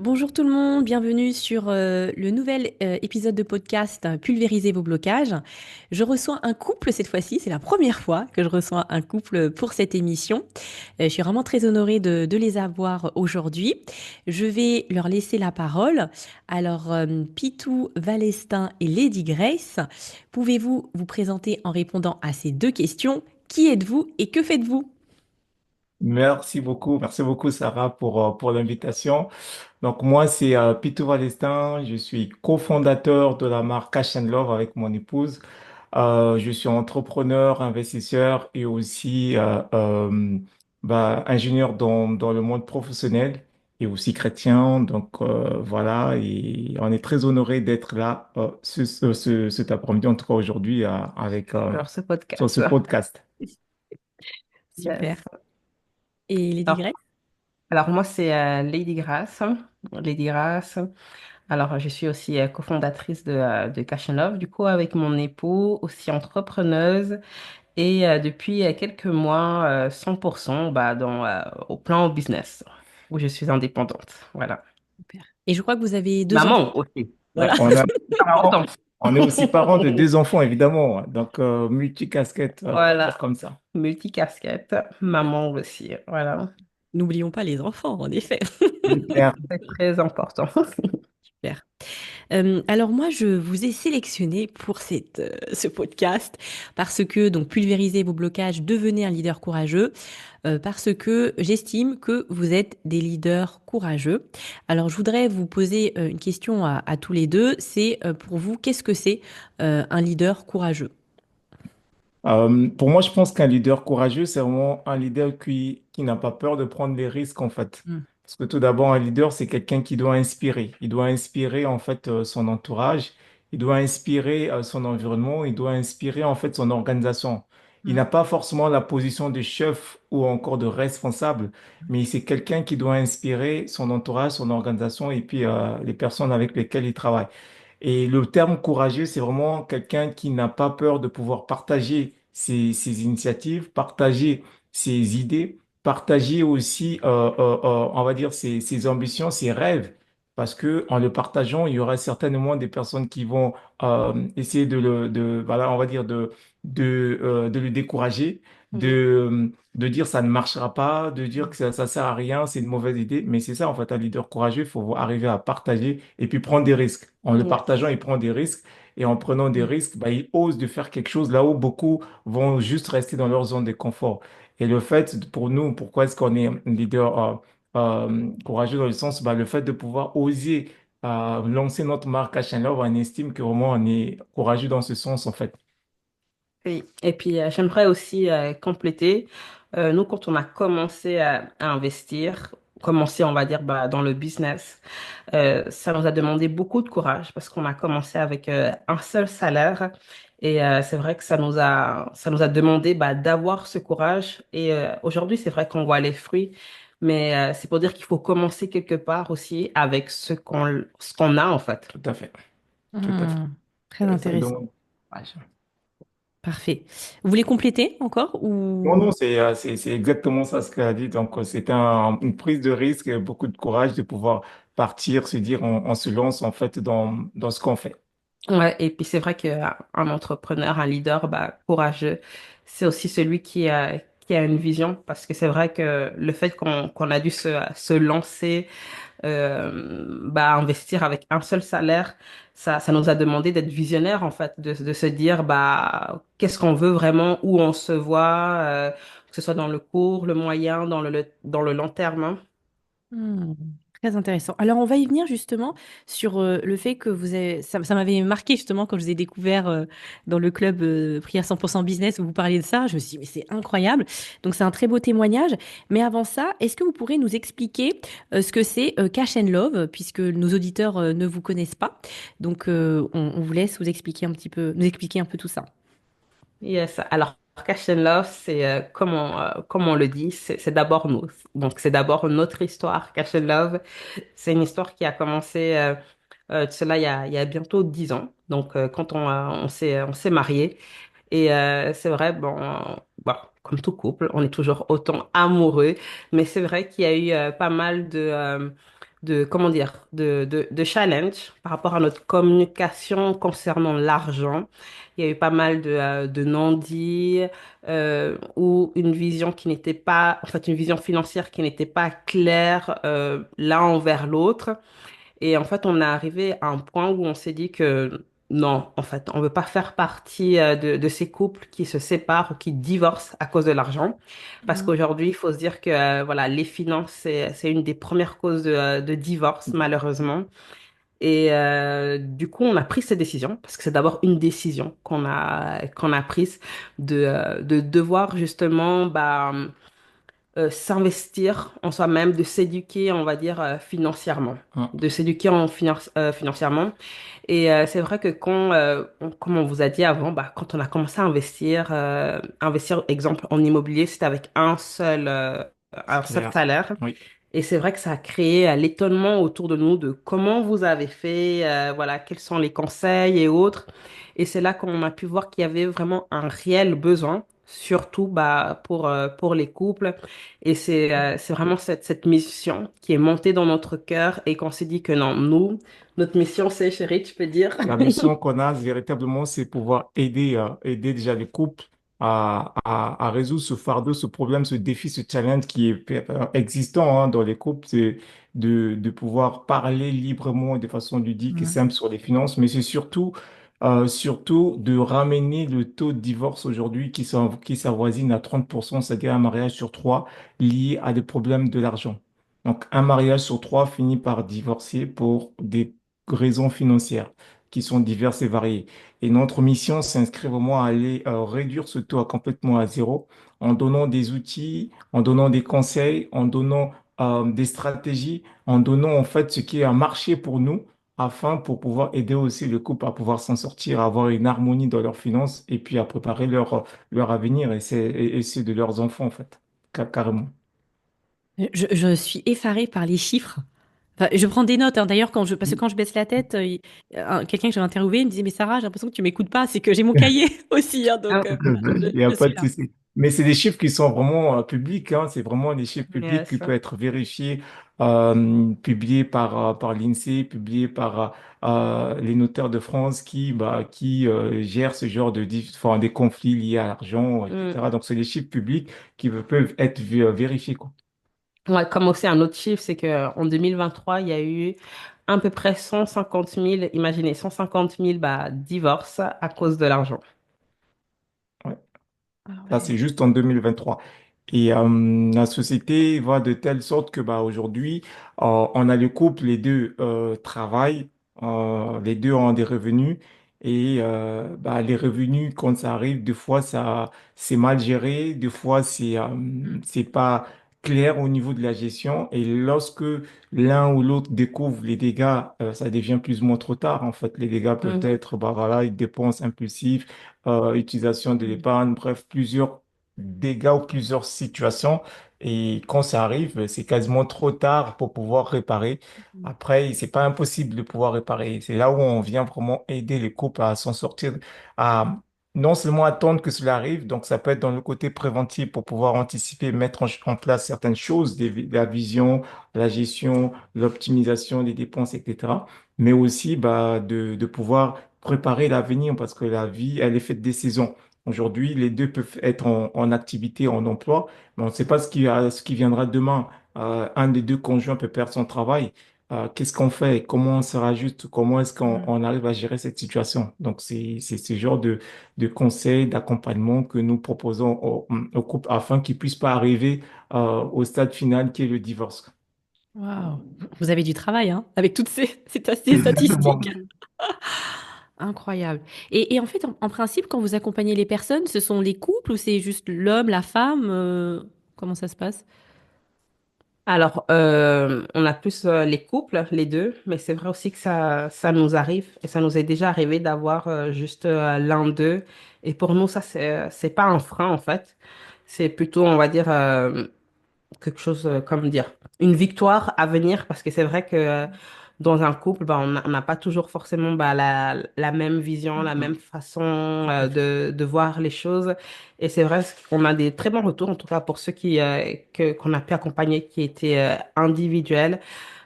Bonjour tout le monde, bienvenue sur le nouvel épisode de podcast Pulvériser vos blocages. Je reçois un couple cette fois-ci, c'est la première fois que je reçois un couple pour cette émission. Je suis vraiment très honorée de les avoir aujourd'hui. Je vais leur laisser la parole. Alors, Pitou Valestin et Lady Grace, pouvez-vous vous présenter en répondant à ces deux questions? Qui êtes-vous et que faites-vous? Merci beaucoup Sarah pour l'invitation. Donc moi c'est Pitou Valestin, je suis cofondateur de la marque Cash and Love avec mon épouse. Je suis entrepreneur, investisseur et aussi ingénieur dans le monde professionnel et aussi chrétien. Donc voilà, et on est très honoré d'être là cet après-midi, en tout cas aujourd'hui avec Alors, ce sur ce podcast. podcast. Super. Yes. Et Lady Alors, Grace? alors, moi, c'est Lady Grace. Lady Grace. Alors, je suis aussi cofondatrice de Cash and Love, du coup, avec mon époux, aussi entrepreneuse. Et depuis quelques mois, 100% au plan business, où je suis indépendante. Voilà. Super. Et je crois que vous avez deux enfants. Maman aussi. Voilà. Ouais. On a C'est important. On est aussi parents de deux enfants, évidemment. Donc, multicasquette, on va dire Voilà. comme ça. Multicasquette, maman aussi. Voilà. N'oublions pas les enfants, en effet. C'est clair. C'est très important. Super. Alors moi, je vous ai sélectionné pour ce podcast parce que, donc, pulvériser vos blocages, devenez un leader courageux, parce que j'estime que vous êtes des leaders courageux. Alors, je voudrais vous poser une question à tous les deux. C'est pour vous, qu'est-ce que c'est un leader courageux? Pour moi, je pense qu'un leader courageux, c'est vraiment un leader qui n'a pas peur de prendre des risques, en fait. Hmm. Parce que tout d'abord, un leader, c'est quelqu'un qui doit inspirer. Il doit inspirer, en fait, son entourage. Il doit inspirer, son environnement. Il doit inspirer, en fait, son organisation. Il Hmm. n'a pas forcément la position de chef ou encore de responsable, mais c'est quelqu'un qui doit inspirer son entourage, son organisation et puis, les personnes avec lesquelles il travaille. Et le terme courageux, c'est vraiment quelqu'un qui n'a pas peur de pouvoir partager ses initiatives, partager ses idées, partager aussi, on va dire, ses ambitions, ses rêves. Parce que en le partageant, il y aura certainement des personnes qui vont essayer voilà, on va dire, de le décourager, Hmm. de dire ça ne marchera pas, de dire que ça sert à rien, c'est une mauvaise idée. Mais c'est ça, en fait, un leader courageux, il faut arriver à partager et puis prendre des risques. En le Yes. partageant, il prend des risques. Et en prenant des risques, bah, il ose de faire quelque chose là où beaucoup vont juste rester dans leur zone de confort. Et le fait, pour nous, pourquoi est-ce qu'on est un leader courageux dans le sens, bah, le fait de pouvoir oser lancer notre marque à Love, on estime que vraiment on est courageux dans ce sens, en fait. Oui. Et puis, j'aimerais aussi compléter. Nous, quand on a commencé à investir, commencé, on va dire, dans le business, ça nous a demandé beaucoup de courage parce qu'on a commencé avec un seul salaire. Et c'est vrai que ça nous a demandé d'avoir ce courage. Et aujourd'hui, c'est vrai qu'on voit les fruits. Mais c'est pour dire qu'il faut commencer quelque part aussi avec ce qu'on a, en fait. Tout à fait. Tout à fait. Hmm. Très intéressant. Donc, ouais. Parfait. Vous voulez compléter encore Non, ou... non, c'est exactement ça ce qu'elle a dit. Donc, c'est une prise de risque et beaucoup de courage de pouvoir partir, se dire, on se lance en fait dans ce qu'on fait. Ouais, et puis c'est vrai qu'un entrepreneur, un leader courageux, c'est aussi celui qui a une vision, parce que c'est vrai que le fait qu'on a dû se lancer, investir avec un seul salaire, ça nous a demandé d'être visionnaire en fait, de se dire qu'est-ce qu'on veut vraiment, où on se voit, que ce soit dans le court, le moyen, dans le long terme, hein. Hmm, très intéressant. Alors, on va y venir justement sur le fait que vous avez... Ça m'avait marqué justement quand je vous ai découvert dans le club Prière 100% Business où vous parliez de ça. Je me suis dit, mais c'est incroyable. Donc, c'est un très beau témoignage. Mais avant ça, est-ce que vous pourrez nous expliquer ce que c'est Cash and Love, puisque nos auditeurs ne vous connaissent pas. Donc, on vous laisse vous expliquer un petit peu, nous expliquer un peu tout ça. Yes. Alors, Cash and Love, c'est comme on le dit, c'est d'abord nous. Donc, c'est d'abord notre histoire. Cash and Love, c'est une histoire qui a commencé de cela il y a bientôt 10 ans. Donc, quand on s'est mariés. Et c'est vrai, bon, comme tout couple, on est toujours autant amoureux. Mais c'est vrai qu'il y a eu pas mal comment dire, de challenge par rapport à notre communication concernant l'argent. Il y a eu pas mal de non-dits ou une vision qui n'était pas, en fait, une vision financière qui n'était pas claire l'un envers l'autre. Et en fait, on est arrivé à un point où on s'est dit que non, en fait, on veut pas faire partie de ces couples qui se séparent ou qui divorcent à cause de l'argent. Parce Mm. qu'aujourd'hui, il faut se dire que voilà, les finances, c'est une des premières causes de divorce, malheureusement. Et du coup, on a pris cette décision, parce que c'est d'abord une décision qu'on a prise de devoir justement s'investir en soi-même, de s'éduquer, on va dire, financièrement. Hein. De s'éduquer financièrement. Et c'est vrai que comme on vous a dit avant, quand on a commencé à investir, exemple, en immobilier, c'était avec C'est un seul clair. salaire. Oui. Et c'est vrai que ça a créé l'étonnement autour de nous de comment vous avez fait, voilà, quels sont les conseils et autres. Et c'est là qu'on a pu voir qu'il y avait vraiment un réel besoin, surtout pour les couples. Et c'est vraiment cette mission qui est montée dans notre cœur et qu'on s'est dit que non, nous, notre mission, c'est, chérie, tu peux dire. La mission qu'on a véritablement, c'est pouvoir aider déjà les couples à résoudre ce fardeau, ce problème, ce défi, ce challenge qui est existant dans les couples, c'est de pouvoir parler librement de façon ludique et Mm. simple sur les finances, mais c'est surtout de ramener le taux de divorce aujourd'hui qui s'avoisine à 30%, c'est-à-dire un mariage sur trois lié à des problèmes de l'argent. Donc, un mariage sur trois finit par divorcer pour des raisons financières qui sont diverses et variées. Et notre mission s'inscrit vraiment à aller réduire ce taux complètement à zéro en donnant des outils, en donnant des conseils, en donnant des stratégies, en donnant en fait ce qui est un marché pour nous afin pour pouvoir aider aussi le couple à pouvoir s'en sortir, à avoir une harmonie dans leurs finances et puis à préparer leur avenir et ceux de leurs enfants en fait, carrément. Je suis effarée par les chiffres. Enfin, je prends des notes, hein. D'ailleurs, parce que quand je baisse la tête, quelqu'un que j'avais interviewé me disait, mais Sarah, j'ai l'impression que tu m'écoutes pas. C'est que j'ai mon cahier aussi, hein. Donc, Ah, voilà, Il n'y a je pas suis de là. souci. Mais c'est des chiffres qui sont vraiment publics, hein. C'est vraiment des chiffres publics qui yes. peuvent être vérifiés, publiés par l'INSEE, publiés par les notaires de France qui gèrent ce genre enfin, des conflits liés à l'argent, Mm. etc. Donc, c'est des chiffres publics qui peuvent être vérifiés, quoi. Ouais, comme aussi un autre chiffre, c'est qu'en 2023, il y a eu à peu près 150 000, imaginez, 150 000 divorces à cause de l'argent. Ouais. Ah Ça, ouais. c'est juste en 2023. Et la société va de telle sorte que aujourd'hui, on a le couple, les deux travaillent, les deux ont des revenus. Et les revenus, quand ça arrive, des fois, c'est mal géré, des fois, c'est pas clair au niveau de la gestion. Et lorsque l'un ou l'autre découvre les dégâts, ça devient plus ou moins trop tard. En fait, les dégâts peuvent Mhm. être, voilà, une dépense impulsive, utilisation de l'épargne, bref, plusieurs dégâts ou plusieurs situations. Et quand ça arrive, c'est quasiment trop tard pour pouvoir réparer. Après, c'est pas impossible de pouvoir réparer. C'est là où on vient vraiment aider les couples à s'en sortir, à non seulement attendre que cela arrive, donc ça peut être dans le côté préventif pour pouvoir anticiper, mettre en place certaines choses, la vision, la gestion, l'optimisation des dépenses, etc. Mais aussi de pouvoir préparer l'avenir parce que la vie, elle est faite des saisons. Aujourd'hui, les deux peuvent être en activité, en emploi, mais on ne sait pas ce qui viendra demain. Un des deux conjoints peut perdre son travail. Qu'est-ce qu'on fait? Comment on se rajuste? Comment est-ce qu'on arrive à gérer cette situation? Donc, c'est ce genre de conseils, d'accompagnement que nous proposons au couple afin qu'ils puissent pas arriver au stade final qui est le divorce. Waouh. Vous avez du travail, hein, avec toutes ces statistiques. Exactement. Mhm. Incroyable. Et en fait, en principe, quand vous accompagnez les personnes, ce sont les couples ou c'est juste l'homme, la femme comment ça se passe? Alors, on a plus les couples, les deux, mais c'est vrai aussi que ça nous arrive et ça nous est déjà arrivé d'avoir juste l'un d'eux. Et pour nous, ça, c'est pas un frein en fait. C'est plutôt, on va dire, quelque chose, comme dire, une victoire à venir parce que c'est vrai que dans un couple, on n'a pas toujours forcément la même vision, la même Mhm. façon Tout à fait. de voir les choses. Et c'est vrai qu'on a des très bons retours, en tout cas pour ceux qu'on a pu accompagner qui étaient individuels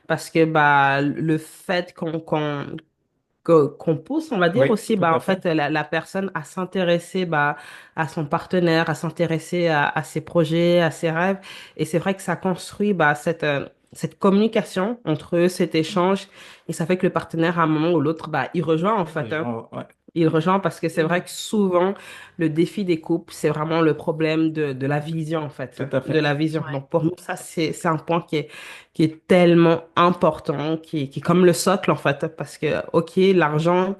parce que bah, le fait qu'on pousse, on va dire Oui, aussi, tout bah, à en fait. fait, la personne à s'intéresser bah, à son partenaire, à s'intéresser à ses projets, à ses rêves. Et c'est vrai que ça construit bah, cette communication entre eux, cet échange. Et ça fait que le partenaire, à un moment ou l'autre, bah, il rejoint en fait. Hein. Ouais, Il rejoint parce que c'est vrai que souvent, le défi des couples, c'est vraiment le problème de la vision, en fait. tout à De fait. la vision. Ouais. Donc, pour nous, ça, c'est un point qui est tellement important, qui est comme le socle, en fait. Parce que, OK, l'argent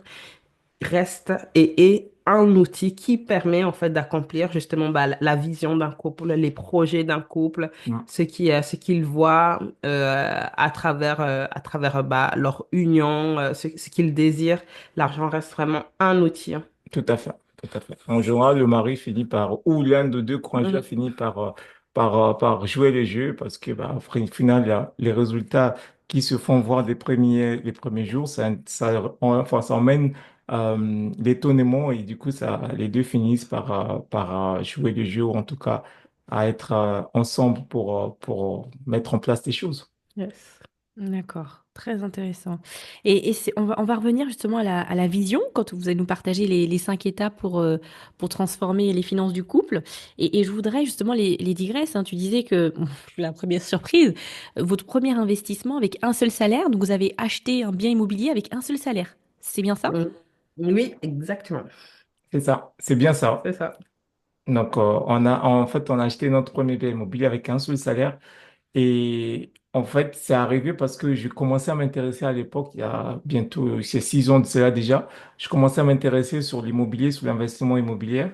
reste et est un outil qui permet, en fait, d'accomplir justement bah, la vision d'un couple, les projets d'un couple, Mm. ce qu'ils voient à travers bah, leur union, ce qu'ils désirent. L'argent reste vraiment un outil. Hein. Tout à fait, tout à fait. En général, le mari finit par, ou l'un de deux conjoints Mhm. finit par jouer les jeux parce que, bah, au final, les résultats qui se font voir les premiers jours, enfin, ça emmène l'étonnement et du coup, les deux finissent par jouer les jeux ou en tout cas à être ensemble pour mettre en place des choses. Yes. D'accord, très intéressant. Et on va revenir justement à la vision, quand vous allez nous partager les 5 étapes pour transformer les finances du couple. Et je voudrais justement les digresses. Hein. Tu disais que, la première surprise, votre premier investissement avec un seul salaire, donc vous avez acheté un bien immobilier avec un seul salaire. C'est bien ça? Mhm. Oui, exactement. C'est ça, c'est bien ça. C'est ça. Donc, en fait, on a acheté notre premier bien immobilier avec un seul salaire. Et en fait, c'est arrivé parce que je commençais à m'intéresser à l'époque, il y a bientôt, c'est 6 ans de cela déjà, je commençais à m'intéresser sur l'immobilier, sur l'investissement immobilier.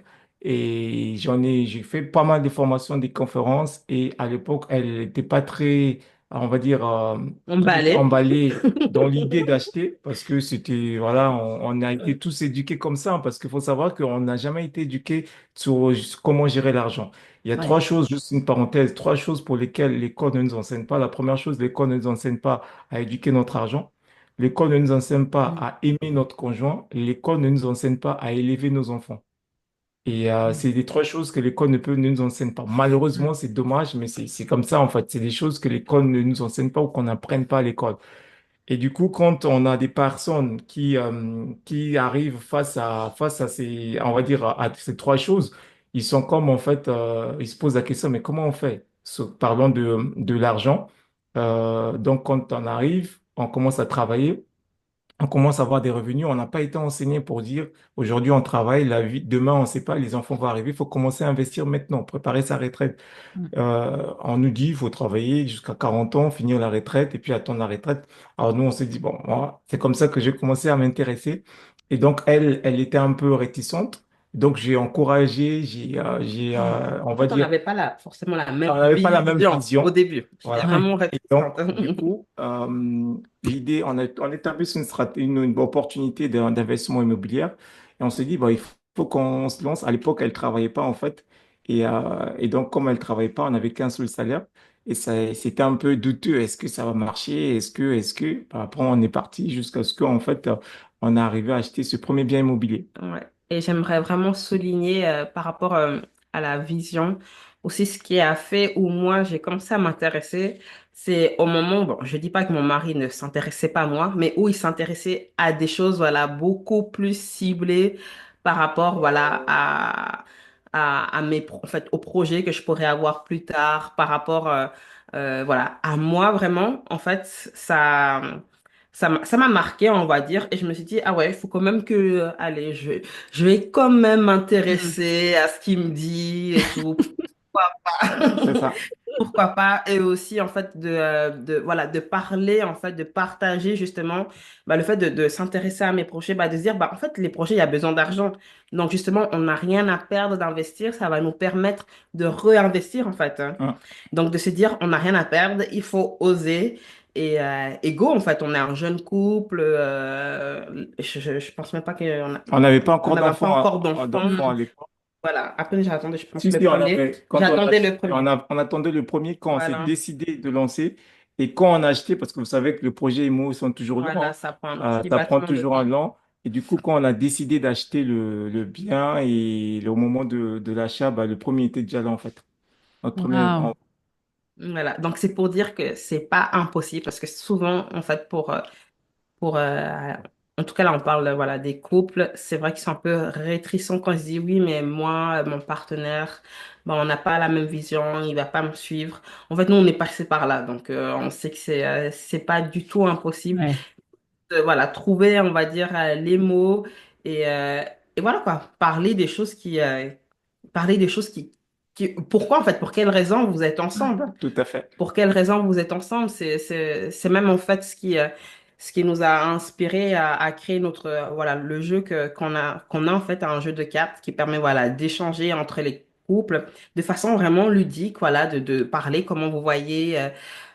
Et j'ai fait pas mal de formations, des conférences. Et à l'époque, elle n'était pas très, on va dire, très Emballé. emballée dans l'idée d'acheter parce que c'était, voilà, on a été tous éduqués comme ça, hein, parce qu'il faut savoir qu'on n'a jamais été éduqués sur comment gérer l'argent. Il y a Ouais. trois choses, juste une parenthèse, trois choses pour lesquelles l'école ne nous enseigne pas. La première chose, l'école ne nous enseigne pas à éduquer notre argent. L'école ne nous enseigne pas Mm, à aimer notre conjoint. L'école ne nous enseigne pas à élever nos enfants. Et mm, c'est les trois choses que l'école ne nous enseigne pas. mm, Malheureusement, c'est dommage, mais c'est comme ça en fait. C'est des choses que l'école ne nous enseigne pas ou qu'on n'apprenne pas à l'école. Et du coup, quand on a des personnes qui arrivent face à ces, on va dire, à ces trois choses, ils sont comme, en fait, ils se posent la question, mais comment on fait? Parlons de l'argent. Donc, quand on arrive, on commence à travailler, on commence à avoir des revenus. On n'a pas été enseigné pour dire, aujourd'hui, on travaille, la vie, demain, on ne sait pas, les enfants vont arriver, il faut commencer à investir maintenant, préparer sa retraite. mm. On nous dit il faut travailler jusqu'à 40 ans, finir la retraite et puis attendre la retraite. Alors nous, on s'est dit, bon, moi, c'est comme ça que j'ai commencé à m'intéresser. Et donc, elle était un peu réticente. Donc, j'ai encouragé, on va On dire, n'avait pas forcément la on même n'avait pas la même vision au vision. début. J'étais Voilà. Ouais. vraiment Et donc, réticente. du coup, l'idée, on établit une stratégie, une opportunité d'investissement immobilier. Et on s'est dit, bon, il faut qu'on se lance. À l'époque, elle ne travaillait pas, en fait. Et donc, comme elle ne travaillait pas, on n'avait qu'un seul salaire. Et ça, c'était un peu douteux. Est-ce que ça va marcher? Après, on est parti jusqu'à ce qu'en fait, on est arrivé à acheter ce premier bien immobilier. Ouais. Et j'aimerais vraiment souligner par rapport à la vision, aussi ce qui a fait où moi j'ai commencé à m'intéresser, c'est au moment, bon, je dis pas que mon mari ne s'intéressait pas à moi, mais où il s'intéressait à des choses, voilà, beaucoup plus ciblées par rapport, voilà, à en fait, aux projets que je pourrais avoir plus tard, par rapport, voilà, à moi vraiment, en fait, ça m'a marqué, on va dire, et je me suis dit, ah ouais, il faut quand même que, allez, je vais quand même Mm. m'intéresser à ce qu'il me dit et tout. Pourquoi pas? C'est ça. Pourquoi pas? Et aussi, en fait, voilà, de parler, en fait, de partager justement, bah, le fait de s'intéresser à mes projets, bah, de se dire, bah, en fait, les projets, il y a besoin d'argent. Donc, justement, on n'a rien à perdre d'investir, ça va nous permettre de réinvestir, en fait. Hein. Hein. Donc, de se dire, on n'a rien à perdre, il faut oser. Et go, en fait, on est un jeune couple. Je pense même pas qu'on On n'avait pas on encore n'avait pas encore d'enfants. d'enfants à Mm. l'époque. Voilà. Après, j'attendais, je pense, Si, le si, on premier. avait, quand on a J'attendais le acheté, premier. on attendait le premier quand on s'est Voilà. décidé de lancer. Et quand on a acheté, parce que vous savez que le projet IMO sont toujours Voilà, longs, ça prend un hein, petit ça prend battement de toujours un temps. long. Et du coup, quand on a décidé d'acheter le bien et au moment de l'achat, bah, le premier était déjà là, en fait. Notre premier, Waouh. Voilà. Donc, c'est pour dire que c'est pas impossible parce que souvent, en fait, pour en tout cas, là, on parle, voilà, des couples. C'est vrai qu'ils sont un peu réticents quand ils se disent oui, mais moi, mon partenaire, ben, on n'a pas la même vision, il va pas me suivre. En fait, nous, on est passé par là. Donc, on sait que c'est pas du tout impossible Ouais. de, voilà, trouver, on va dire, les mots et, euh, et voilà quoi, parler des choses pourquoi en fait, pour quelles raisons vous êtes ensemble? Tout à fait. Pour quelles raisons vous êtes ensemble? C'est même en fait ce qui nous a inspiré à créer notre, voilà, le jeu qu'on a en fait un jeu de cartes qui permet, voilà, d'échanger entre les couples de façon vraiment ludique, voilà, de parler comment vous voyez,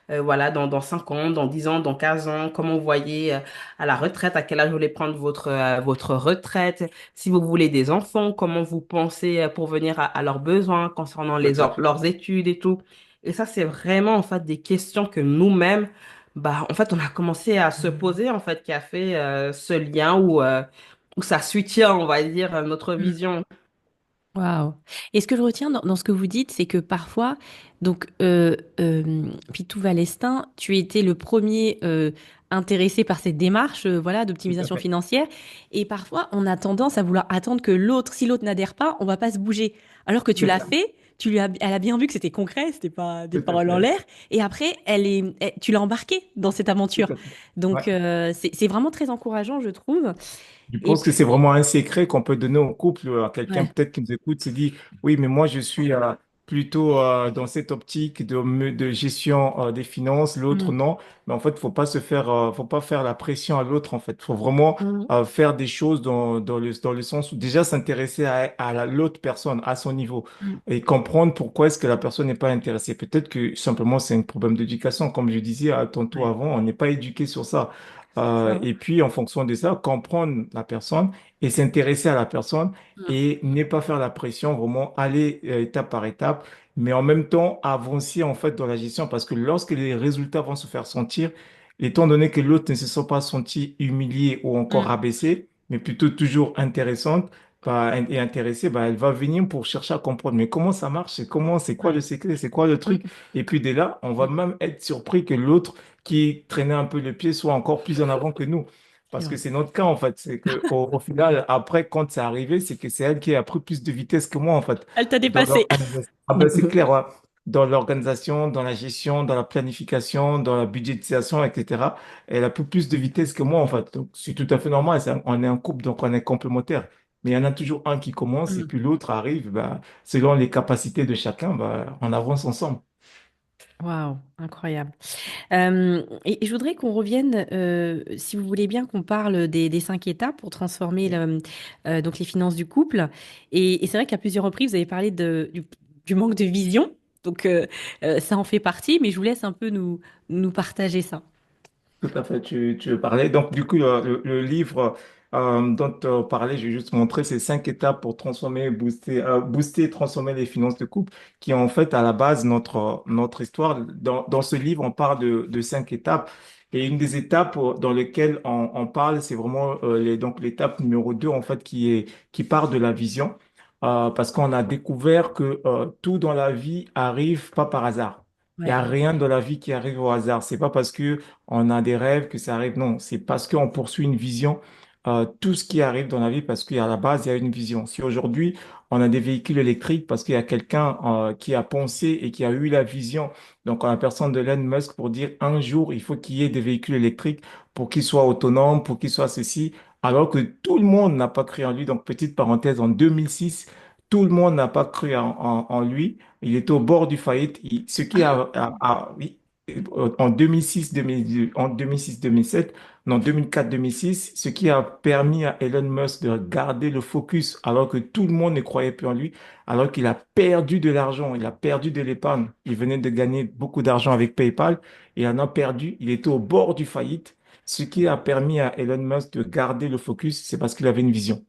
voilà, dans 5 ans, dans 10 ans, dans 15 ans, comment vous voyez à la retraite, à quel âge vous voulez prendre votre retraite, si vous voulez des enfants, comment vous pensez pour venir à leurs besoins concernant Tout à fait. leurs études et tout. Et ça, c'est vraiment en fait des questions que nous-mêmes, bah, en fait, on a commencé à se poser, en fait, qui a fait ce lien où ça soutient, on va dire, notre vision. Waouh. Et ce que je retiens dans ce que vous dites, c'est que parfois, donc, Pitou Valestin, tu étais le premier intéressé par cette démarche, voilà, Tout à d'optimisation fait. financière. Et parfois, on a tendance à vouloir attendre que l'autre, si l'autre n'adhère pas, on va pas se bouger. Alors que tu C'est l'as ça. fait, elle a bien vu que c'était concret, c'était pas des Tout à paroles en fait. l'air. Et après, tu l'as embarquée dans cette Tout aventure. à fait. Ouais. Donc, c'est vraiment très encourageant, je trouve. Je Et pense que c'est puis, vraiment un secret qu'on peut donner au couple, à quelqu'un ouais. peut-être qui nous écoute, se dit, oui, mais moi je suis plutôt dans cette optique de gestion des finances, l'autre Mm. non. Mais en fait, faut pas faire la pression à l'autre en fait. Faut vraiment Mhm. faire des choses dans le sens où déjà s'intéresser l'autre personne, à son niveau, Mm. et comprendre pourquoi est-ce que la personne n'est pas intéressée. Peut-être que simplement c'est un problème d'éducation, comme je disais tantôt Ouais. avant, on n'est pas éduqué sur ça. Ça. Et puis, en fonction de ça, comprendre la personne et s'intéresser à la personne Mm. et ne pas faire la pression, vraiment aller étape par étape, mais en même temps avancer en fait dans la gestion parce que lorsque les résultats vont se faire sentir, étant donné que l'autre ne se sent pas senti humilié ou encore Mm. rabaissé, mais plutôt toujours intéressante bah, et intéressée, bah, elle va venir pour chercher à comprendre. Mais comment ça marche? C'est quoi le Ouais. secret? C'est quoi le truc? Mm. Et puis dès là, on va Mm. même être surpris que l'autre qui traînait un peu le pied soit encore plus en avant que nous. C'est Parce que vrai. c'est notre cas, en fait. C'est que au final, après, quand c'est arrivé, c'est que c'est elle qui a pris plus de vitesse que moi, en fait. Elle t'a Dans dépassé. l'organisation. Ah ben, c'est clair, ouais. Dans l'organisation, dans la gestion, dans la planification, dans la budgétisation, etc. Elle a pris plus de vitesse que moi, en fait. Donc, c'est tout à fait normal. On est un couple, donc on est complémentaires. Mais il y en a toujours un qui commence et Mm. puis l'autre arrive, bah, selon les capacités de chacun, bah, on avance ensemble. Waouh, incroyable. Et je voudrais qu'on revienne, si vous voulez bien, qu'on parle des 5 étapes pour transformer donc les finances du couple. Et c'est vrai qu'à plusieurs reprises, vous avez parlé du manque de vision. Donc, ça en fait partie, mais je vous laisse un peu nous partager ça. Tout à fait, tu veux parler. Donc, du coup, le livre dont tu parlais, je vais juste montrer ces 5 étapes pour transformer, booster, et transformer les finances de couple, qui est en fait à la base notre histoire. Dans ce livre, on parle de 5 étapes. Et une des étapes dans lesquelles on parle, c'est vraiment donc l'étape numéro 2, en fait, qui part de la vision. Parce qu'on a découvert que tout dans la vie arrive pas par hasard. Il n'y Ouais. a rien dans la vie qui arrive au hasard. C'est pas parce que on a des rêves que ça arrive. Non, c'est parce qu'on poursuit une vision. Tout ce qui arrive dans la vie, parce qu'à la base, il y a une vision. Si aujourd'hui, on a des véhicules électriques, parce qu'il y a quelqu'un qui a pensé et qui a eu la vision, donc en la personne de Elon Musk, pour dire un jour, il faut qu'il y ait des véhicules électriques pour qu'ils soient autonomes, pour qu'ils soient ceci, alors que tout le monde n'a pas cru en lui. Donc, petite parenthèse, en 2006, tout le monde n'a pas cru en lui. Il était au bord du faillite. Ce qui oui, en 2006, 2007, non, 2004, 2006, ce qui a permis à Elon Musk de garder le focus alors que tout le monde ne croyait plus en lui, alors qu'il a perdu de l'argent, il a perdu de l'épargne. Il venait de gagner beaucoup d'argent avec PayPal, il en a perdu, il était au bord du faillite. Ce qui a permis à Elon Musk de garder le focus, c'est parce qu'il avait une vision.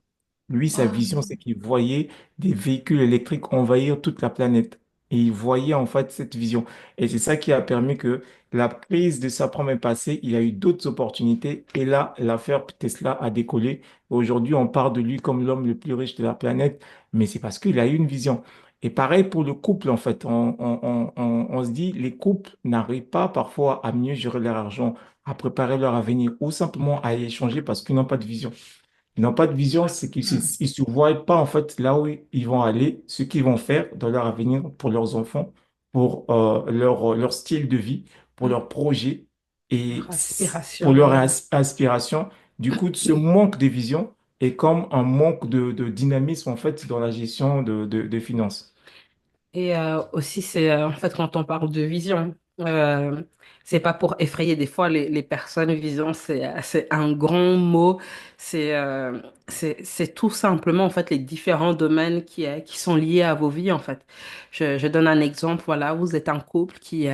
Lui, sa vision, c'est qu'il voyait des véhicules électriques envahir toute la planète. Et il voyait en fait cette vision. Et c'est ça qui a permis que la crise de sa est passée, il a eu d'autres opportunités. Et là, l'affaire Tesla a décollé. Aujourd'hui, on parle de lui comme l'homme le plus riche de la planète. Mais c'est parce qu'il a eu une vision. Et pareil pour le couple, en fait. On se dit, les couples n'arrivent pas parfois à mieux gérer leur argent, à préparer leur avenir ou simplement à y échanger parce qu'ils n'ont pas de vision. Ils n'ont pas de vision, c'est qu'ils ne se voient pas en fait là où ils vont aller, ce qu'ils vont faire dans leur avenir pour leurs enfants, pour leur style de vie, pour leurs projets et Leur pour aspiration, leur ouais. aspiration. Du coup, ce manque de vision est comme un manque de dynamisme en fait dans la gestion des finances. Et aussi, c'est en fait quand on parle de vision, c'est pas pour effrayer des fois les personnes. Vision, c'est un grand mot. C'est c'est tout simplement en fait les différents domaines qui sont liés à vos vies en fait. Je donne un exemple. Voilà, vous êtes un couple qui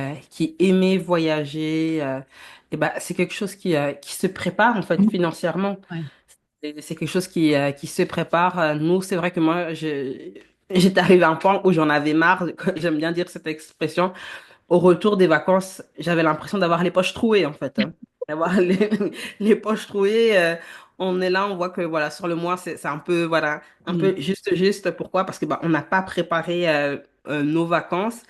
aimait voyager. Et ben c'est quelque chose qui se prépare en fait financièrement. Ouais. C'est quelque chose qui se prépare. Nous, c'est vrai que moi, j'étais arrivée à un point où j'en avais marre. J'aime bien dire cette expression. Au retour des vacances, j'avais l'impression d'avoir les poches trouées, en fait, hein. D'avoir les poches trouées. On est là, on voit que voilà, sur le mois, c'est un peu, voilà, un peu Mm. juste. Pourquoi? Parce que bah, on n'a pas préparé nos vacances.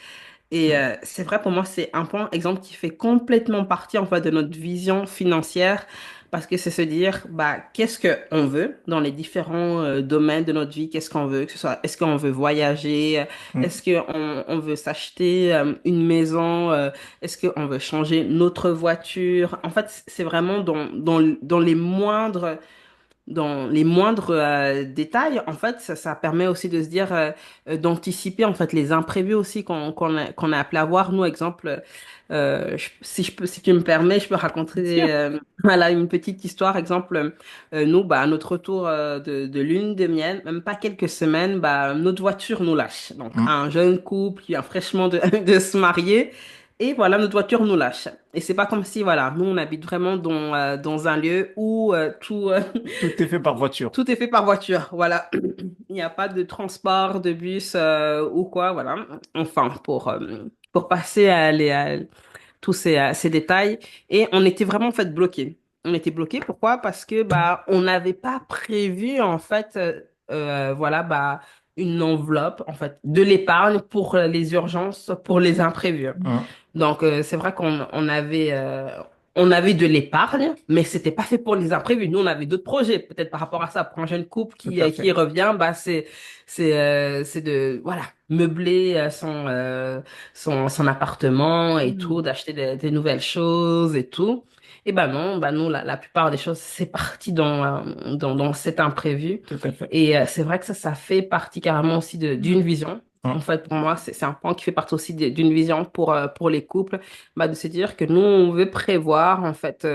Et c'est vrai, pour moi, c'est un point, exemple, qui fait complètement partie, en fait, de notre vision financière, parce que c'est se dire, bah, qu'est-ce qu'on veut dans les différents domaines de notre vie, qu'est-ce qu'on veut, que ce soit, est-ce qu'on veut voyager, Mm. est-ce qu'on veut s'acheter une maison, est-ce qu'on veut changer notre voiture. En fait, c'est vraiment dans les moindres détails, en fait, ça permet aussi de se dire, d'anticiper en fait les imprévus aussi qu'on a appelé à voir. Nous, exemple, si je peux, si tu me permets, je peux Bien sûr. raconter voilà une petite histoire. Exemple, nous, bah, à notre retour de lune de miel, même pas quelques semaines, bah, notre voiture nous lâche. Donc, Mm. un jeune couple qui vient fraîchement de se marier. Et voilà, notre voiture nous lâche. Et c'est pas comme si, voilà, nous, on habite vraiment dans un lieu où Tout est fait par voiture. tout est fait par voiture, voilà. Il n'y a pas de transport, de bus ou quoi, voilà. Enfin, pour passer à tous ces détails. Et on était vraiment en fait bloqués. On était bloqués, pourquoi? Parce que bah on n'avait pas prévu en fait, voilà, bah une enveloppe en fait de l'épargne pour les urgences, pour les imprévus. Mm. Donc, c'est vrai on avait de l'épargne, mais c'était pas fait pour les imprévus. Nous, on avait d'autres projets, peut-être par rapport à ça. Pour un jeune couple Tout à qui fait. revient, bah, c'est de, voilà, meubler son appartement et Mm. tout, d'acheter des nouvelles choses et tout. Et ben non, bah, nous, la plupart des choses, c'est parti dans cet imprévu. Tout à fait. Et c'est vrai que ça fait partie carrément aussi d'une vision. En Mm. fait, pour moi, c'est un point qui fait partie aussi d'une vision pour les couples, bah, de se dire que nous, on veut prévoir, en fait,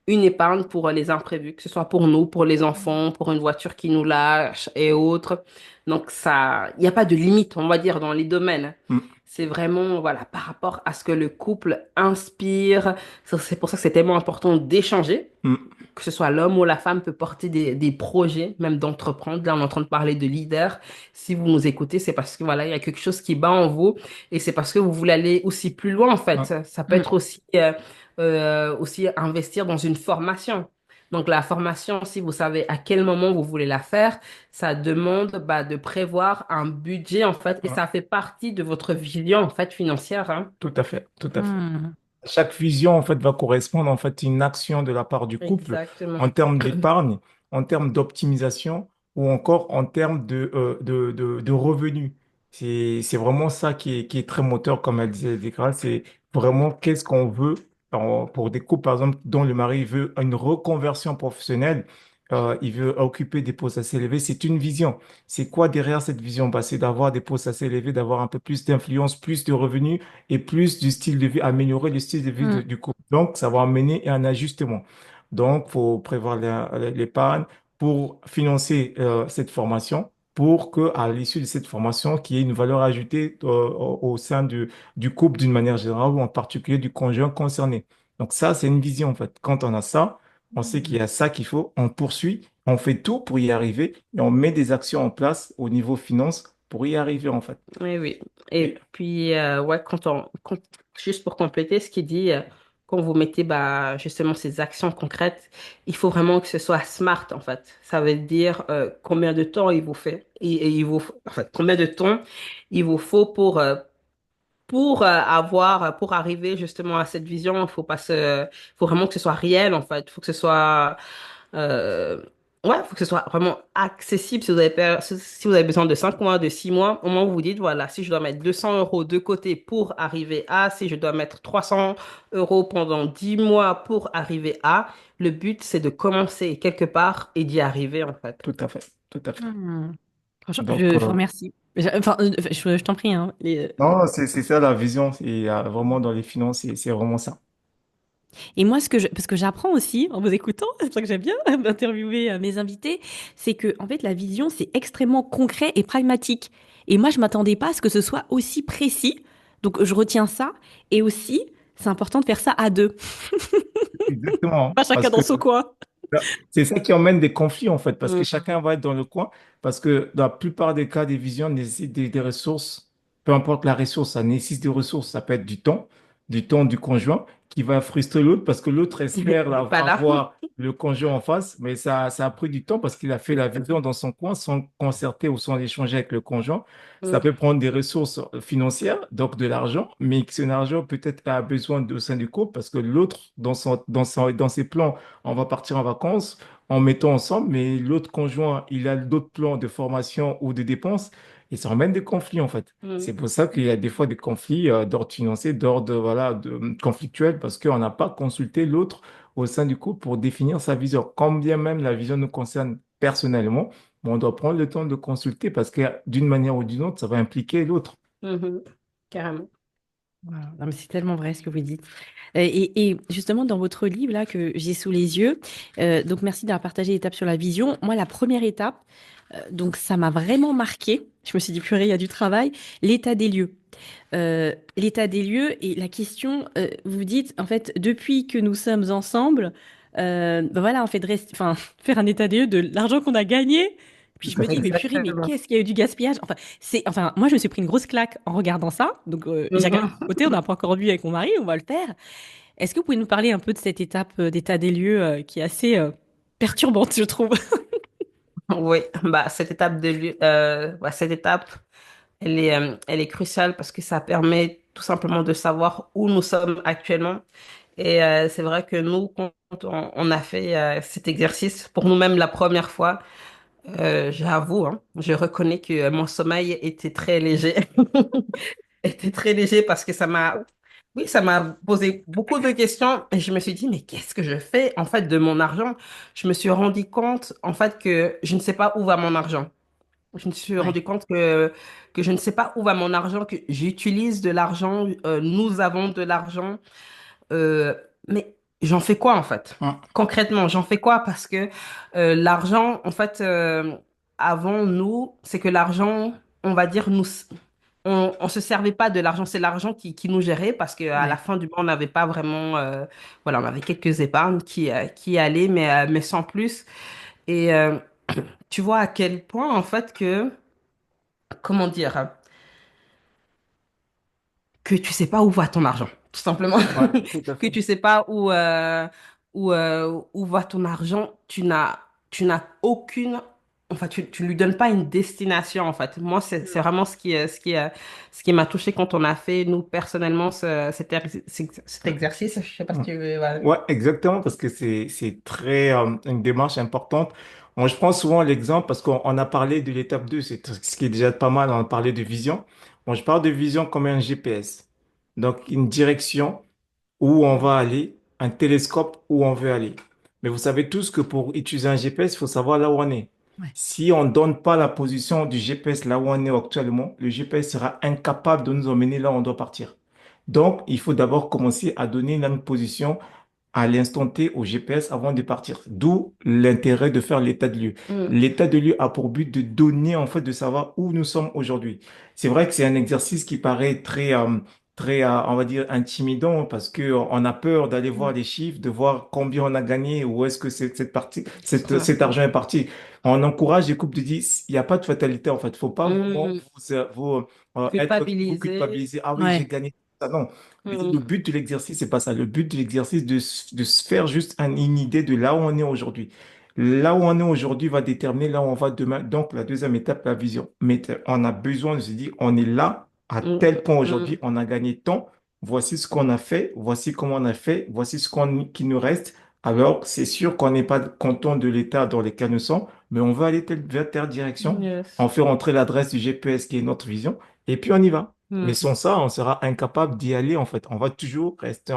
une épargne pour les imprévus, que ce soit pour nous, pour les enfants, pour une voiture qui nous lâche et autres. Donc, ça, il n'y a pas de limite, on va dire, dans les domaines. Mm. C'est vraiment, voilà, par rapport à ce que le couple inspire. C'est pour ça que c'est tellement important d'échanger, Mm. que ce soit l'homme ou la femme peut porter des projets, même d'entreprendre. Là, on est en train de parler de leader. Si vous nous écoutez, c'est parce que voilà, il y a quelque chose qui bat en vous et c'est parce que vous voulez aller aussi plus loin, en fait. Mm. Ça peut Mm. être aussi investir dans une formation. Donc, la formation, si vous savez à quel moment vous voulez la faire, ça demande bah, de prévoir un budget, en fait, et Mm. ça fait partie de votre vision, en fait, financière, hein. Tout à fait. Tout à fait. Mm. Chaque vision, en fait, va correspondre, en fait, à une action de la part du couple Exactement. en termes d'épargne, en termes d'optimisation ou encore en termes de revenus. C'est vraiment ça qui est très moteur, comme elle disait Décra, c'est vraiment qu'est-ce qu'on veut pour des couples, par exemple, dont le mari veut une reconversion professionnelle, il veut occuper des postes assez élevés. C'est une vision. C'est quoi derrière cette vision? Bah, c'est d'avoir des postes assez élevés, d'avoir un peu plus d'influence, plus de revenus et plus du style de vie, améliorer le style de vie Mm. du couple. Donc, ça va amener un ajustement. Donc, faut prévoir l'épargne pour financer cette formation, pour que à l'issue de cette formation, qu'il y ait une valeur ajoutée au sein du couple d'une manière générale ou en particulier du conjoint concerné. Donc, ça, c'est une vision en fait. Quand on a ça, on sait qu'il y a ça qu'il faut, on poursuit, on fait tout pour y arriver et on met des actions en place au niveau finance pour y arriver en fait. Oui, oui. Et Et puis, ouais, juste pour compléter ce qu'il dit, quand vous mettez bah, justement ces actions concrètes, il faut vraiment que ce soit smart en fait. Ça veut dire combien de temps il vous fait et il vous en fait, combien de temps il vous faut pour arriver justement à cette vision. Il faut pas faut vraiment que ce soit réel en fait. Il faut que ce soit euh, ouais, faut que ce soit vraiment accessible. Si vous avez besoin de 5 mois, de 6 mois, au moins vous vous dites, voilà, si je dois mettre 200 euros de côté pour arriver à, si je dois mettre 300 euros pendant 10 mois pour arriver à, le but, c'est de commencer quelque part et d'y arriver, en fait. Tout à fait, tout à fait. Hmm. Franchement, Donc, je vous remercie. Enfin, je t'en prie, hein. non, c'est ça la vision. Et vraiment, dans les finances, c'est vraiment ça. Et moi, parce que j'apprends aussi en vous écoutant, c'est pour ça que j'aime bien interviewer mes invités, c'est que en fait, la vision, c'est extrêmement concret et pragmatique. Et moi, je m'attendais pas à ce que ce soit aussi précis. Donc, je retiens ça. Et aussi, c'est important de faire ça à deux, Exactement. pas chacun Parce dans que son coin. c'est ça qui emmène des conflits, en fait, parce que Mhm. chacun va être dans le coin, parce que dans la plupart des cas, des visions nécessitent des ressources, peu importe la ressource, ça nécessite des ressources, ça peut être du temps du conjoint, qui va frustrer l'autre, parce que l'autre espère Il est pas là. avoir le conjoint en face, mais ça a pris du temps parce qu'il a fait la vision dans son coin sans concerter ou sans échanger avec le conjoint. Ça Mhm. peut prendre des ressources financières, donc de l'argent, mais que ce argent peut-être a besoin au sein du couple, parce que l'autre, dans ses plans, on va partir en vacances en mettant ensemble, mais l'autre conjoint, il a d'autres plans de formation ou de dépenses et ça emmène des conflits en fait. C'est Mhm. pour ça qu'il y a des fois des conflits d'ordre financier, d'ordre voilà, conflictuel, parce qu'on n'a pas consulté l'autre au sein du couple pour définir sa vision. Quand bien même la vision nous concerne personnellement, mais on doit prendre le temps de consulter parce que d'une manière ou d'une autre, ça va impliquer l'autre. Mhm. Carrément. Voilà. Non, mais c'est tellement vrai ce que vous dites. Et justement, dans votre livre là que j'ai sous les yeux, donc merci d'avoir partagé l'étape sur la vision. Moi, la première étape, donc ça m'a vraiment marqué. Je me suis dit, purée, il y a du travail. L'état des lieux. L'état des lieux et la question, vous dites, en fait, depuis que nous sommes ensemble, ben voilà, on fait enfin, faire un état des lieux de l'argent qu'on a gagné. Puis je Tout à me dis, fait. mais purée, mais Exactement. qu'est-ce qu'il y a eu du gaspillage? Enfin, moi, je me suis pris une grosse claque en regardant ça. Donc, j'ai regardé de Mhm. côté, on n'a pas encore vu avec mon mari, on va le faire. Est-ce que vous pouvez nous parler un peu de cette étape d'état des lieux qui est assez perturbante, je trouve? Oui, bah, cette étape, elle est cruciale parce que ça permet tout simplement de savoir où nous sommes actuellement. Et c'est vrai que nous, quand on a fait cet exercice pour nous-mêmes la première fois, j'avoue, hein, je reconnais que mon sommeil était très léger. Était très léger parce que oui, ça m'a posé beaucoup de questions et je me suis dit, mais qu'est-ce que je fais en fait de mon argent? Je me suis rendu compte en fait que je ne sais pas où va mon argent. Je me suis Ouais, rendu compte que je ne sais pas où va mon argent, que j'utilise de l'argent, nous avons de l'argent, euh, mais j'en fais quoi en fait? Hum, Concrètement, j'en fais quoi? Parce que l'argent, en fait, avant nous, c'est que l'argent, on va dire, on se servait pas de l'argent, c'est l'argent qui nous gérait parce qu'à la ouais. fin du mois, on n'avait pas vraiment, voilà, on avait quelques épargnes qui allaient, mais sans plus. Et tu vois à quel point, en fait, comment dire, que tu sais pas où va ton argent, tout simplement. ouais, tout à Que fait. tu sais pas où va ton argent, tu n'as aucune, enfin, tu lui donnes pas une destination, en fait. Moi, c'est vraiment ce qui m'a touché quand on a fait, nous, personnellement, cet exercice. Je sais pas si Hum. tu veux, voilà. Ouais, exactement, parce que c'est très une démarche importante. Moi, je prends souvent l'exemple parce qu'on a parlé de l'étape 2, c'est ce qui est déjà pas mal, on a parlé de vision. Moi, je parle de vision comme un GPS. Donc, une direction où on va aller, un télescope où on veut aller. Mais vous savez tous que pour utiliser un GPS, il faut savoir là où on est. Ouais. Si on ne donne pas la position du GPS là où on est actuellement, le GPS sera incapable de nous emmener là où on doit partir. Donc, il faut d'abord commencer à donner une position à l'instant T au GPS avant de partir. D'où l'intérêt de faire l'état de lieu. Mm, L'état de lieu a pour but de donner, en fait, de savoir où nous sommes aujourd'hui. C'est vrai que c'est un exercice qui paraît on va dire, intimidant parce que on a peur d'aller voir mm. les chiffres, de voir combien on a gagné, où est-ce que C'est ça. cet argent est parti. On encourage les couples de dire, il n'y a pas de fatalité, en fait. Faut pas vraiment Mm. vous Culpabiliser. culpabiliser. Ah oui, j'ai Ouais. gagné ça, non. Mm. Le but de l'exercice, c'est pas ça. Le but de l'exercice, de se faire juste une idée de là où on est aujourd'hui. Là où on est aujourd'hui va déterminer là où on va demain. Donc, la deuxième étape, la vision. Mais on a besoin de se dire, on est là à Mm. tel point Mm. aujourd'hui, on a gagné tant. Voici ce qu'on a fait, voici comment on a fait, voici qui nous reste. Alors, c'est sûr qu'on n'est pas content de l'état dans lequel nous sommes, mais on veut aller vers telle direction. Yes. On fait rentrer l'adresse du GPS qui est notre vision, et puis on y va. Mais Mm. sans ça, on sera incapable d'y aller, en fait. On va toujours rester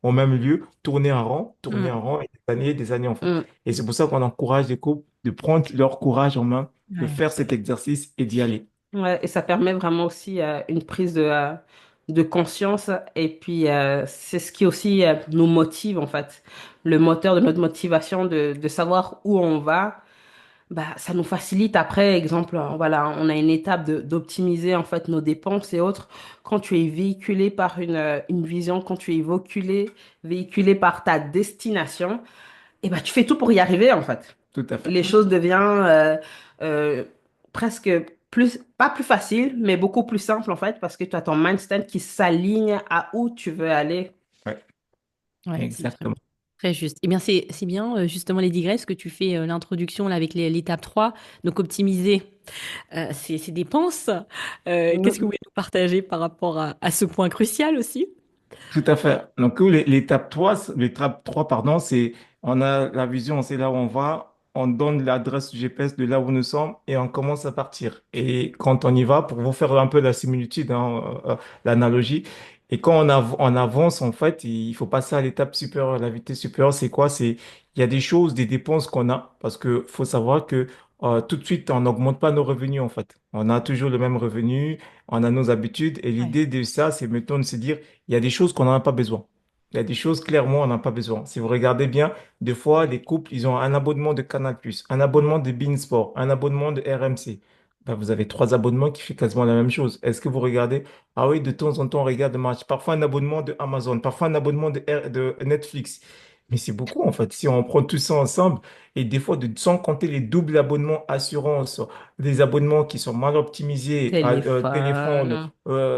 au même lieu, tourner Mm. en rond, et des années, en fait. Mm. Et c'est pour ça qu'on encourage les couples de prendre leur courage en main, de Ouais. faire cet exercice et d'y aller. Ouais, et ça permet vraiment aussi une prise de conscience. Et puis, c'est ce qui aussi nous motive, en fait. Le moteur de notre motivation de savoir où on va, bah, ça nous facilite après. Exemple, voilà, on a une étape d'optimiser, en fait, nos dépenses et autres. Quand tu es véhiculé par une vision, quand tu es véhiculé par ta destination, et bah, tu fais tout pour y arriver, en fait. Tout à fait. Les choses deviennent euh, presque plus, pas plus faciles, mais beaucoup plus simples en fait, parce que tu as ton mindset qui s'aligne à où tu veux aller. Ouais, Ouais, c'est très, exactement. très juste. Eh bien, c'est bien, justement, Lady Grace, que tu fais l'introduction là, avec l'étape 3. Donc, optimiser ses dépenses. Qu'est-ce que vous Mhm. voulez nous partager par rapport à ce point crucial aussi? Tout à fait. Donc, l'étape 3 pardon, c'est on a la vision, on sait là où on va, on donne l'adresse du GPS de là où nous sommes et on commence à partir. Et quand on y va, pour vous faire un peu la similitude, hein, l'analogie, et quand on avance, en fait, il faut passer à l'étape supérieure. La vitesse supérieure, c'est quoi? Il y a des choses, des dépenses qu'on a, parce que faut savoir que tout de suite, on n'augmente pas nos revenus, en fait. On a toujours le même revenu, on a nos habitudes, et Ouais. l'idée de ça, c'est mettons de se dire, il y a des choses qu'on n'en a pas besoin. Il y a des choses, clairement, on n'en a pas besoin. Si vous regardez bien, des fois, les couples, ils ont un abonnement de Canal+, un abonnement de Beansport, un abonnement de RMC. Ben, vous avez trois abonnements qui fait quasiment la même chose. Est-ce que vous regardez? Ah oui, de temps en temps, on regarde le match. Parfois, un abonnement de Amazon, parfois un abonnement de Netflix. Mais c'est beaucoup, en fait. Si on prend tout ça ensemble, et des fois, sans compter les doubles abonnements assurance, des abonnements qui sont mal optimisés, téléphone, Téléphone.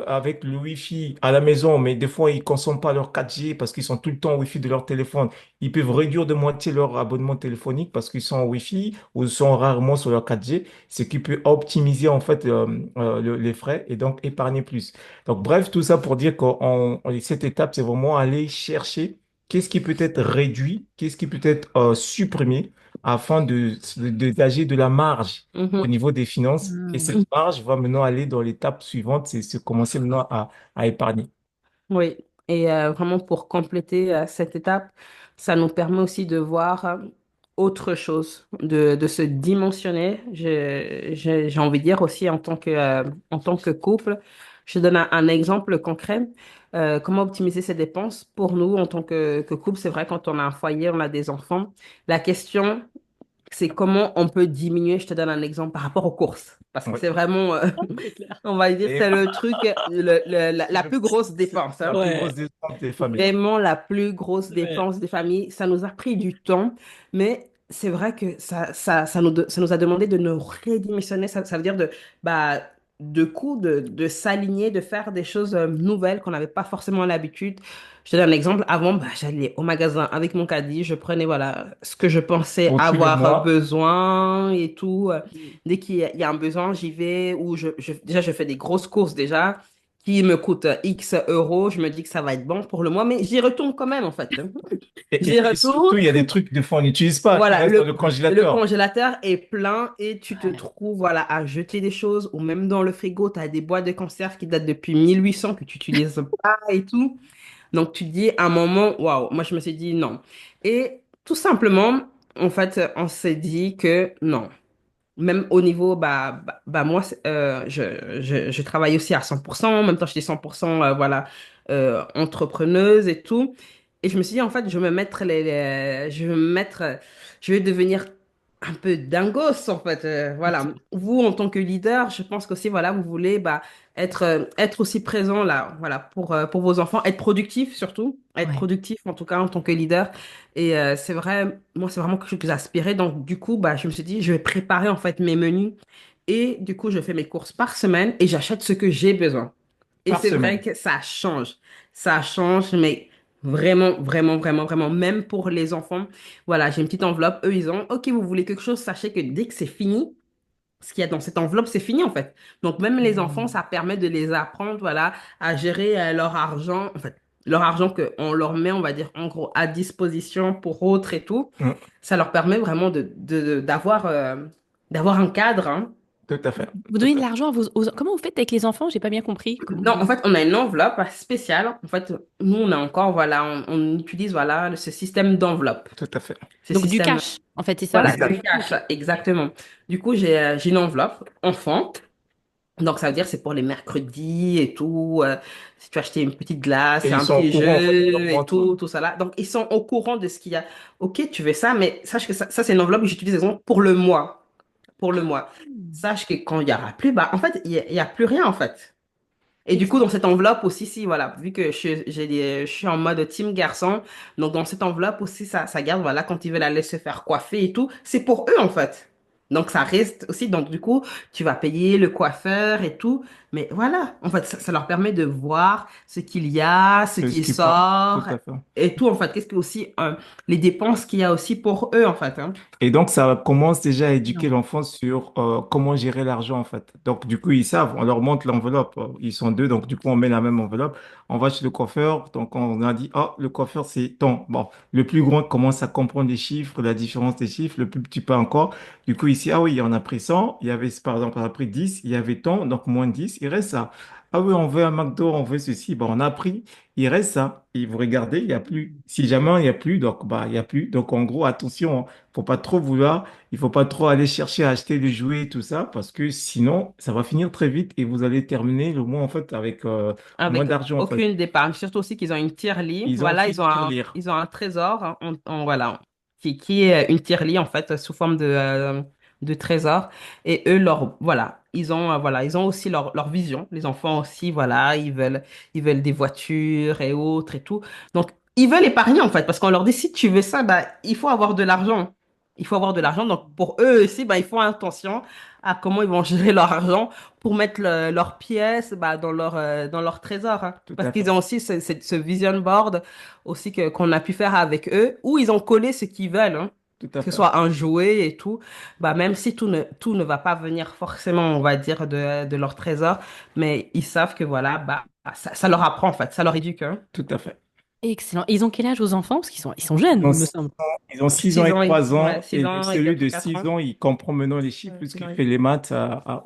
avec le Wi-Fi à la maison, mais des fois, ils ne consomment pas leur 4G parce qu'ils sont tout le temps au Wi-Fi de leur téléphone. Ils peuvent réduire de moitié leur abonnement téléphonique parce qu'ils sont au Wi-Fi ou sont rarement sur leur 4G, ce qui peut optimiser en fait les frais et donc épargner plus. Donc, bref, tout ça pour dire que cette étape, c'est vraiment aller chercher qu'est-ce qui peut être réduit, qu'est-ce qui peut être supprimé afin d'agir de la marge au Mhm. niveau des finances. Et Hmm. cette marge va maintenant aller dans l'étape suivante, c'est commencer maintenant à épargner. Oui, et vraiment pour compléter cette étape, ça nous permet aussi de voir autre chose, de se dimensionner. J'ai envie de dire aussi en tant que couple. Je donne un exemple concret. Comment optimiser ses dépenses pour nous en tant que couple? C'est vrai, quand on a un foyer, on a des enfants. La question, c'est comment on peut diminuer. Je te donne un exemple par rapport aux courses. Parce que Oui. c'est vraiment, C'est clair. on va dire, Et c'est le truc, la plus grosse c'est dépense, la hein. plus Ouais, grosse dépense des familles. Vraiment la plus grosse ouais. dépense des familles. Ça nous a pris du temps, mais c'est vrai que ça nous a demandé de nous redimensionner. Ça veut dire bah, de s'aligner, de faire des choses nouvelles qu'on n'avait pas forcément l'habitude. Je te donne un exemple. Avant, bah, j'allais au magasin avec mon caddie, je prenais voilà, ce que je pensais Pour tous les avoir mois, besoin et tout. Dès qu'il y a un besoin, j'y vais. Ou déjà, je fais des grosses courses déjà qui me coûte X euros, je me dis que ça va être bon pour le mois, mais j'y retourne quand même en fait. J'y et surtout, retourne, il y a des trucs, des fois, on n'utilise pas, qui voilà, restent dans le le congélateur. congélateur est plein et tu te Ouais. trouves voilà, à jeter des choses, ou même dans le frigo, tu as des boîtes de conserve qui datent depuis 1800 que tu utilises pas et tout. Donc tu te dis à un moment, waouh, moi je me suis dit non. Et tout simplement, en fait, on s'est dit que non. Même au niveau, moi, je travaille aussi à 100%. En même temps, j'étais 100%, voilà, entrepreneuse et tout. Et je me suis dit, en fait, je vais me mettre je vais devenir un peu dingos, en fait. Voilà. Vous, en tant que leader, je pense qu'aussi, voilà, vous voulez, être aussi présent là, voilà, pour vos enfants, être productif surtout, être Ouais. productif, en tout cas, en tant que leader. Et c'est vrai, moi, c'est vraiment quelque chose que j'aspirais. Donc, du coup, bah, je me suis dit, je vais préparer, en fait, mes menus. Et du coup, je fais mes courses par semaine et j'achète ce que j'ai besoin. Et par c'est vrai semaine. que ça change. Ça change, mais vraiment, vraiment, vraiment, vraiment, même pour les enfants. Voilà, j'ai une petite enveloppe. Eux, ils ont, OK, vous voulez quelque chose, sachez que dès que c'est fini, ce qu'il y a dans cette enveloppe, c'est fini, en fait. Donc, même les enfants, Mm. ça permet de les apprendre, voilà, à gérer leur argent, en fait, leur argent qu'on leur met, on va dire, en gros, à disposition pour autres et tout. Mm. Ça leur permet vraiment d'avoir un cadre, hein. Tout à fait. Vous Tout donnez de à fait. l'argent à Comment vous faites avec les enfants? J'ai pas bien compris. Non, en fait, on a une enveloppe spéciale. En fait, nous, on a encore, voilà, on utilise, voilà, ce système d'enveloppe. Tout à fait. Ce Donc du système, cash, en fait, c'est ça? voilà, Exact. du cash, Ok. exactement. Du coup, j'ai une enveloppe enfant. Donc, ça veut dire c'est pour les mercredis et tout. Si tu as acheté une petite glace, Et ils un sont au petit courant, en fait, tu leur jeu et montres. tout ça là. Donc, ils sont au courant de ce qu'il y a. OK, tu veux ça, mais sache que ça c'est une enveloppe que j'utilise exemple, pour le mois. Pour le mois. Sache que quand il n'y aura plus, bah, en fait, il y a plus rien, en fait. Et du coup, dans cette enveloppe aussi, si, voilà, vu que je suis en mode team garçon, donc dans cette enveloppe aussi, ça garde, voilà, quand ils veulent aller se faire coiffer et tout, c'est pour eux, en fait. Donc ça reste aussi, donc du coup, tu vas payer le coiffeur et tout, mais voilà, en fait, ça leur permet de voir ce qu'il y a, ce De ce qui qui parle. Tout sort à fait. et tout, en fait. Qu'est-ce que aussi, les dépenses qu'il y a aussi pour eux, en fait, hein. Et donc, ça commence déjà à éduquer Non. l'enfant sur comment gérer l'argent, en fait. Donc, du coup, ils savent, on leur montre l'enveloppe. Ils sont deux, donc du coup, on met la même enveloppe. On va chez le coiffeur, donc on a dit, oh, le coiffeur, c'est tant. Bon, le plus grand commence à comprendre les chiffres, la différence des chiffres, le plus petit pas encore. Du coup, ici, ah oui, on a pris 100, il y avait, par exemple, on a pris 10, il y avait tant, donc moins 10, il reste ça. Ah oui, on veut un McDo, on veut ceci, bon, on a pris, il reste ça. Et vous regardez, il n'y a plus. Si jamais il n'y a plus, donc, bah, il n'y a plus. Donc, en gros, attention, hein, faut pas trop vouloir, il faut pas trop aller chercher à acheter des jouets et tout ça, parce que sinon, ça va finir très vite et vous allez terminer le mois, en fait, avec moins Avec d'argent, en fait. aucune d'épargne. Surtout aussi qu'ils ont une tirelire. Ils ont Voilà, aussi une tirelire. ils ont un trésor, hein, voilà, qui est une tirelire, en fait, sous forme de trésor. Et eux, voilà, voilà, ils ont aussi leur vision. Les enfants aussi, voilà, ils veulent des voitures et autres et tout. Donc, ils veulent épargner, en fait, parce qu'on leur dit, si tu veux ça, bah, il faut avoir de l'argent. Il faut avoir de l'argent. Donc, pour eux aussi, bah, ils font attention à comment ils vont gérer leur argent pour mettre leurs pièces bah, dans leur trésor, hein. Tout Parce à qu'ils fait. ont aussi ce vision board aussi qu'on a pu faire avec eux, où ils ont collé ce qu'ils veulent, hein. Tout à Que ce fait. soit un jouet et tout, bah, même si tout ne va pas venir forcément, on va dire, de leur trésor, mais ils savent que voilà, bah, ça leur apprend en fait, ça leur éduque, hein. Tout à fait. Excellent. Et ils ont quel âge aux enfants? Parce ils sont jeunes, Ils ont il me six semble. ils ont 6 ans Six et ans, 3 ouais, ans, 6 et ans et celui bientôt de 4 6 ans. ans, il comprend maintenant les chiffres Ouais, 6 puisqu'il ans et fait les maths à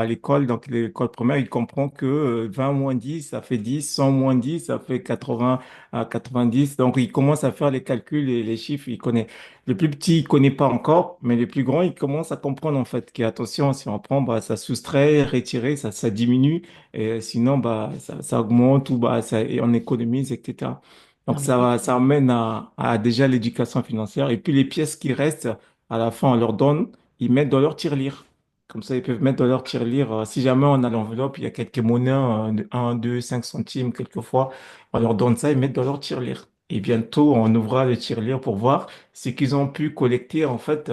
l'école, donc l'école primaire, il comprend que 20 moins 10, ça fait 10, 100 moins 10, ça fait 80 à 90. Donc, il commence à faire les calculs et les chiffres, il connaît. Le plus petit, il connaît pas encore, mais les plus grands, il commence à comprendre en fait qu'attention, si on prend, bah, ça soustrait, retirer, ça diminue, et sinon, bah, ça augmente ou bah, et on économise, etc. Donc Non, mais ça excellent. amène à déjà l'éducation financière. Et puis les pièces qui restent, à la fin, on leur donne, ils mettent dans leur tirelire. Comme ça, ils peuvent mettre dans leur tirelire. Si jamais on a l'enveloppe, il y a quelques monnaies, de 1, 2, 5 centimes, quelquefois, on leur donne ça, ils mettent dans leur tirelire. Et bientôt, on ouvrira le tirelire pour voir ce qu'ils ont pu collecter, en fait,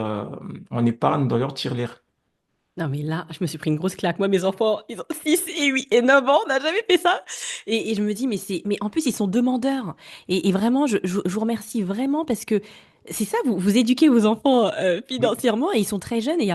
en épargne dans leur tirelire. Non, mais là, je me suis pris une grosse claque. Moi, mes enfants, ils ont 6 et 8 et 9 ans, on n'a jamais fait ça. Et je me dis, mais en plus, ils sont demandeurs. Et vraiment, je vous remercie vraiment parce que c'est ça, vous éduquez vos enfants financièrement et ils sont très jeunes et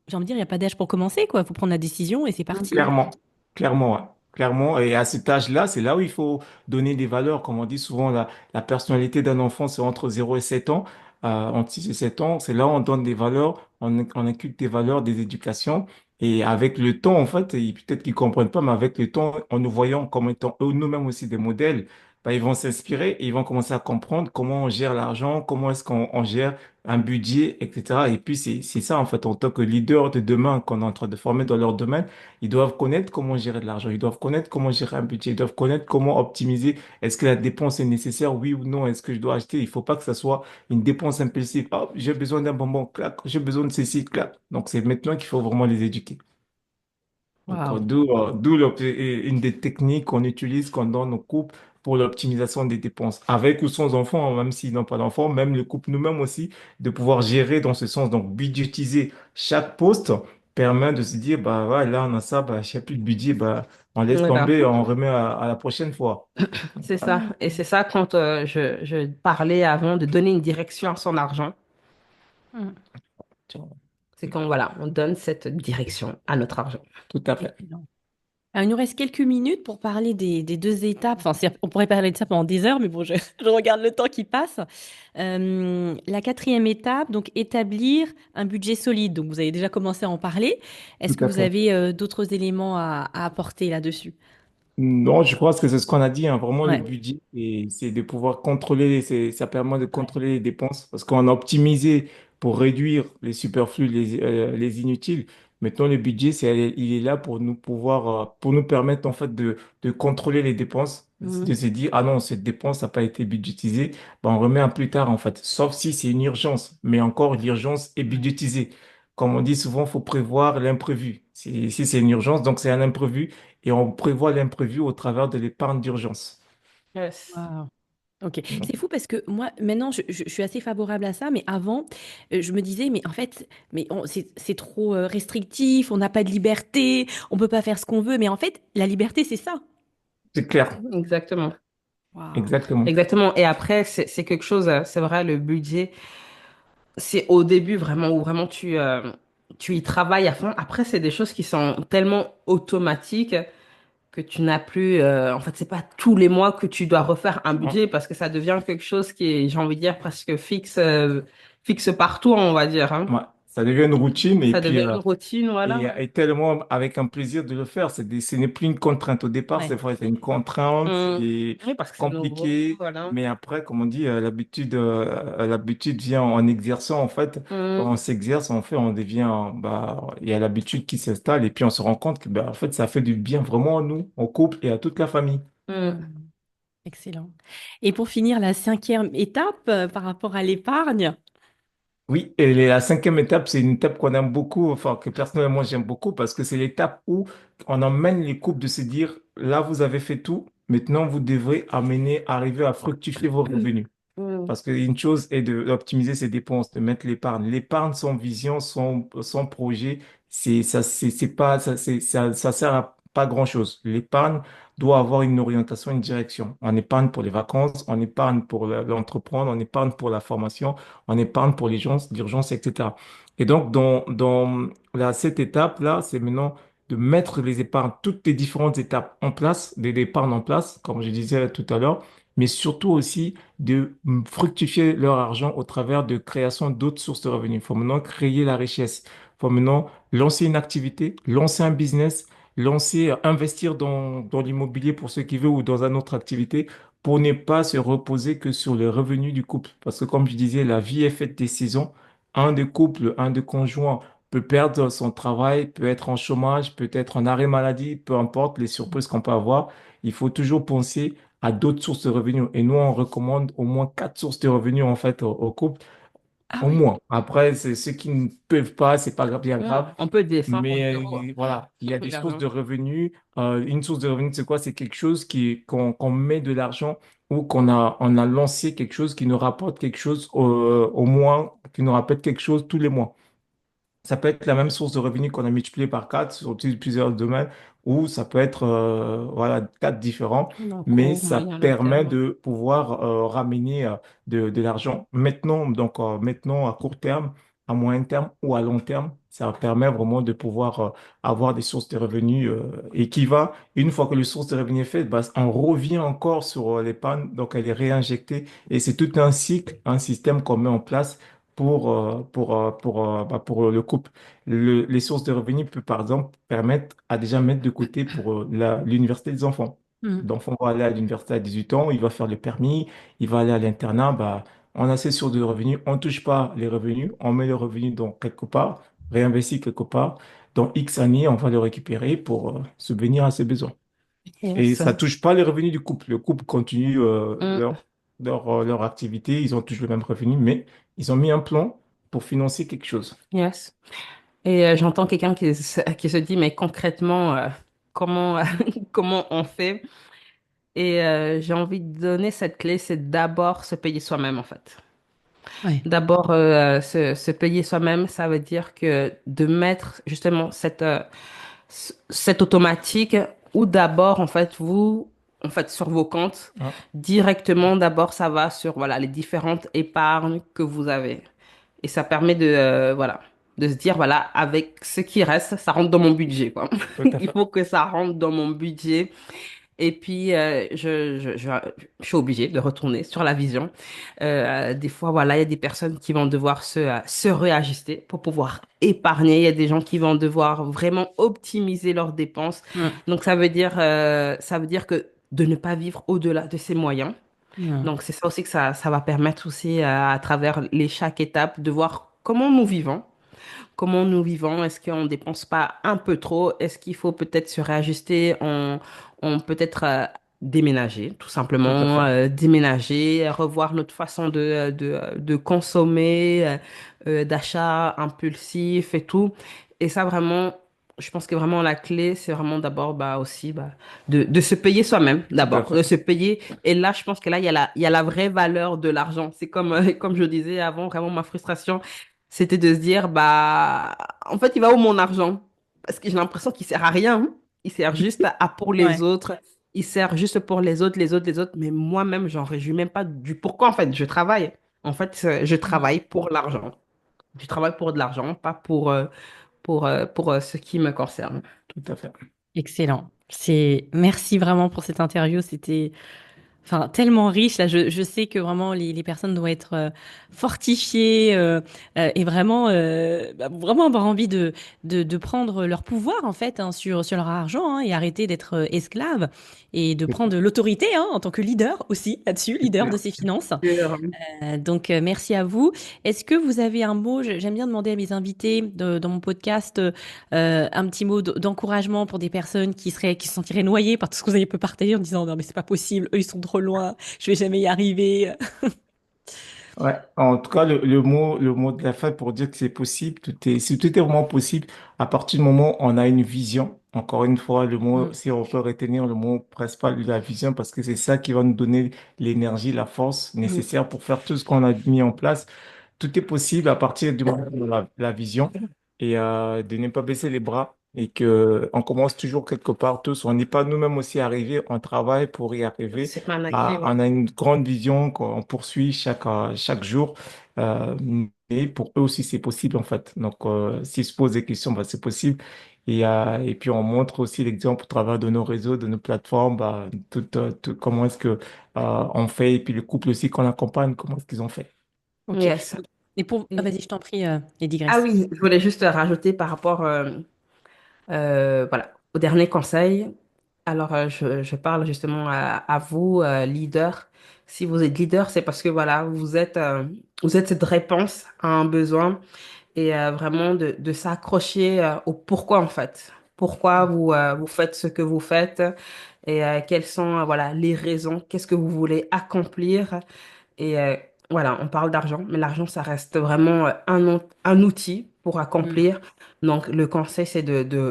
j'ai envie de dire, il n'y a pas d'âge pour commencer, quoi. Il faut prendre la décision et c'est parti. Clairement, clairement, ouais. Clairement. Et à cet âge-là, c'est là où il faut donner des valeurs. Comme on dit souvent, la personnalité d'un enfant, c'est entre 0 et 7 ans. Entre 6 et 7 ans, c'est là où on donne des valeurs, on inculque des valeurs, des éducations. Et avec le temps, en fait, peut-être qu'ils comprennent pas, mais avec le temps, en nous voyant comme étant eux, nous-mêmes aussi des modèles, bah, ils vont s'inspirer et ils vont commencer à comprendre comment on gère l'argent, comment est-ce qu'on gère un budget, etc. Et puis, c'est ça, en fait, en tant que leader de demain qu'on est en train de former dans leur domaine. Ils doivent connaître comment gérer de l'argent, ils doivent connaître comment gérer un budget, ils doivent connaître comment optimiser. Est-ce que la dépense est nécessaire, oui ou non? Est-ce que je dois acheter? Il faut pas que ça soit une dépense impulsive. Oh, j'ai besoin d'un bonbon, clac. J'ai besoin de ceci, clac. Donc, c'est maintenant qu'il faut vraiment les éduquer. Donc, Waouh. une des techniques qu'on utilise, qu'on donne aux couples pour l'optimisation des dépenses. Avec ou sans enfants, hein, même s'ils n'ont pas d'enfants, même le couple nous-mêmes aussi, de pouvoir gérer dans ce sens. Donc, budgétiser chaque poste permet de se dire, bah, ouais, là, on a ça, bah, j'ai plus de budget, bah, On laisse Voilà. tomber, on remet à la prochaine fois. C'est Ah, ça. Et c'est ça quand je parlais avant de donner une direction à son argent. Mm. tiens, C'est quand, voilà, on donne cette direction à notre argent. tout à fait. Excellent. Alors, il nous reste quelques minutes pour parler des deux étapes. Enfin, on pourrait parler de ça pendant des heures, mais bon, je regarde le temps qui passe. La quatrième étape, donc établir un budget solide. Donc, vous avez déjà commencé à en parler. Est-ce Tout que à vous fait. avez d'autres éléments à apporter là-dessus? Non, je pense que c'est ce qu'on a dit, hein. Vraiment, le Ouais. budget, c'est de pouvoir contrôler, ça permet de contrôler les dépenses parce qu'on a optimisé pour réduire les superflus, les inutiles. Maintenant, le budget, il est là pour nous pouvoir, pour nous permettre en fait de contrôler les dépenses, de Mhm. se dire, ah non, cette dépense n'a pas été budgétisée, ben, on remet un plus tard en fait, sauf si c'est une urgence. Mais encore, l'urgence est Ouais. budgétisée. Comme on dit souvent, il faut prévoir l'imprévu. Si c'est une urgence, donc c'est un imprévu et on prévoit l'imprévu au travers de l'épargne d'urgence. Yes. Wow. Ok, Donc, c'est fou parce que moi, maintenant, je suis assez favorable à ça, mais avant, je me disais, mais en fait, c'est trop restrictif, on n'a pas de liberté, on peut pas faire ce qu'on veut, mais en fait, la liberté, c'est ça. c'est clair, Exactement. Waouh. exactement. Exactement. Et après, c'est quelque chose, c'est vrai, le budget, c'est au début vraiment où vraiment tu y travailles à fond. Après, c'est des choses qui sont tellement automatiques que tu n'as plus, en fait, c'est pas tous les mois que tu dois refaire un Ouais, budget parce que ça devient quelque chose qui est, j'ai envie de dire, presque fixe, fixe partout, on va dire, hein. ouais. Ça devient une routine Ça devient une routine, voilà. et tellement avec un plaisir de le faire. Ce n'est plus une contrainte. Au départ, c'est Ouais. vrai, c'est une contrainte, c'est Oui, parce que c'est nouveau, compliqué, voilà. mais après, comme on dit, l'habitude vient en exerçant, en fait. Quand Hum, on s'exerce, on fait, on devient, bah, il y a l'habitude qui s'installe et puis on se rend compte que, bah, en fait, ça fait du bien vraiment à nous, au couple et à toute la famille. hum. Mhm. Excellent. Et pour finir, la cinquième étape par rapport à l'épargne. Oui, et la cinquième étape, c'est une étape qu'on aime beaucoup, enfin que personnellement j'aime beaucoup parce que c'est l'étape où on emmène les couples de se dire, là vous avez fait tout, maintenant vous devrez arriver à fructifier vos revenus. Hum, Parce qu'une chose est d'optimiser ses dépenses, de mettre l'épargne. L'épargne, son vision, son projet, c'est pas, ça sert à pas grand-chose. L'épargne doit avoir une orientation, une direction. On épargne pour les vacances, on épargne pour l'entreprendre, on épargne pour la formation, on épargne pour l'urgence, etc. Et donc, cette étape-là, c'est maintenant de mettre les épargnes, toutes les différentes étapes en place, des épargnes en place, comme je disais tout à l'heure, mais surtout aussi de fructifier leur argent au travers de création d'autres sources de revenus. Il faut maintenant créer la richesse. Il faut maintenant lancer une activité, lancer un business, investir dans l'immobilier pour ceux qui veulent ou dans une autre activité pour ne pas se reposer que sur les revenus du couple. Parce que comme je disais, la vie est faite des saisons. Un des couples, un des conjoints peut perdre son travail, peut être en chômage, peut être en arrêt maladie, peu importe les surprises qu'on peut avoir. Il faut toujours penser à d'autres sources de revenus. Et nous, on recommande au moins quatre sources de revenus en fait au couple, Ah au oui. moins. Après, c'est ceux qui ne peuvent pas, c'est pas bien grave. On peut descendre en Mais euros. voilà, il y a des sources Également. de revenus. Une source de revenus, c'est quoi? C'est quelque chose qu'on met de l'argent ou on a lancé quelque chose qui nous rapporte quelque chose au moins, qui nous rapporte quelque chose tous les mois. Ça peut être la même source de revenus qu'on a multiplié par 4 sur plusieurs domaines, ou ça peut être voilà, 4 différents, Long mais cours, ça moyen, long permet terme. de pouvoir ramener de l'argent maintenant, donc maintenant à court terme, à moyen terme ou à long terme. Ça permet vraiment de pouvoir avoir des sources de revenus et qui va, une fois que le source de revenus est fait, bah, on revient encore sur l'épargne, donc elle est réinjectée et c'est tout un cycle, un système qu'on met en place pour le couple. Les sources de revenus peuvent, par exemple, permettre à déjà mettre de côté pour l'université des enfants. Mhm. L'enfant va aller à l'université à 18 ans, il va faire le permis, il va aller à l'internat, bah, on a ces sources de revenus, on ne touche pas les revenus, on met le revenu dans quelque part, réinvestit quelque part. Dans X années, on va le récupérer pour subvenir à ses besoins. Et Yes. ça touche pas les revenus du couple. Le couple continue Mm, leur activité, ils ont toujours le même revenu, mais ils ont mis un plan pour financer quelque chose. yes. Et j'entends quelqu'un qui se dit, mais concrètement, comment, comment on fait? Et j'ai envie de donner cette clé, c'est d'abord se payer soi-même, en fait. Ouais. D'abord, se payer soi-même, ça veut dire que de mettre justement cette automatique où d'abord, en fait, en fait, sur vos comptes, Hein, directement, d'abord, ça va sur, voilà, les différentes épargnes que vous avez. Et ça permet voilà, de se dire, voilà, avec ce qui reste, ça rentre dans mon budget, quoi. tout à Il fait. faut que ça rentre dans mon budget. Et puis, je suis obligée de retourner sur la vision. Des fois, voilà, il y a des personnes qui vont devoir se réajuster pour pouvoir épargner. Il y a des gens qui vont devoir vraiment optimiser leurs dépenses. Mm. Donc, ça veut dire que de ne pas vivre au-delà de ses moyens. Mm. Donc, c'est ça aussi que ça va permettre aussi, à travers chaque étape, de voir comment nous vivons. Comment nous vivons? Est-ce qu'on ne dépense pas un peu trop? Est-ce qu'il faut peut-être se réajuster? On peut-être déménager, tout Tout à simplement, fait. déménager, revoir notre façon de consommer, d'achat impulsif et tout. Et ça, vraiment, je pense que vraiment la clé, c'est vraiment d'abord bah, aussi bah, de se payer soi-même, Tout à d'abord, fait. de se payer. Et là, je pense que là, il y a la vraie valeur de l'argent. C'est comme, comme je disais avant, vraiment ma frustration. C'était de se dire, bah, en fait, il va où mon argent? Parce que j'ai l'impression qu'il sert à rien, hein. Il sert juste pour les Ouais. autres. Il sert juste pour les autres, les autres, les autres. Mais moi-même, j'en réjouis même pas du pourquoi, en fait, je travaille. En fait, je travaille pour l'argent. Je travaille pour de l'argent, pas pour ce qui me concerne. Tout à fait. Excellent. Merci vraiment pour cette interview. C'était enfin, tellement riche. Là, je sais que vraiment les personnes doivent être fortifiées et vraiment, vraiment avoir envie de prendre leur pouvoir en fait hein, sur leur argent hein, et arrêter d'être esclaves et de prendre l'autorité hein, en tant que leader aussi là-dessus, leader de ses finances. Donc, merci à vous. Est-ce que vous avez un mot, j'aime bien demander à mes invités dans mon podcast un petit mot d'encouragement pour des personnes qui se sentiraient noyées par tout ce que vous avez pu partager en disant non mais c'est pas possible, eux ils sont trop loin, je vais jamais y arriver. Ouais, en tout cas, le mot de la fin pour dire que c'est possible, si tout est vraiment possible, à partir du moment où on a une vision, encore une fois, le mot, Mm, si on peut retenir le mot principal de la vision, parce que c'est ça qui va nous donner l'énergie, la force mm. nécessaire pour faire tout ce qu'on a mis en place. Tout est possible à partir du moment où on a la vision et de ne pas baisser les bras et que on commence toujours quelque part tous. On n'est pas nous-mêmes aussi arrivés, on travaille pour y arriver. C'est pas ouais. Ah, on a une grande vision qu'on poursuit chaque jour. Euh, et pour eux aussi, c'est possible en fait. Donc, s'ils se posent des questions, bah, c'est possible. Et puis, on montre aussi l'exemple au travers de nos réseaux, de nos plateformes, bah, comment est-ce que on fait. Et puis, les couples aussi qu'on accompagne, comment est-ce qu'ils ont fait. Ok. Yes. Et pour, ah, Et- vas-y, je t'en prie, Lady Ah Grace. oui, je voulais juste rajouter par rapport voilà, au dernier conseil. Alors, je parle justement à vous, leader. Si vous êtes leader, c'est parce que voilà, vous êtes cette réponse à un besoin et vraiment de s'accrocher au pourquoi en fait. Pourquoi vous faites ce que vous faites et quelles sont voilà, les raisons, qu'est-ce que vous voulez accomplir. Et voilà, on parle d'argent, mais l'argent, ça reste vraiment un outil pour Mm. accomplir. Donc, le conseil, c'est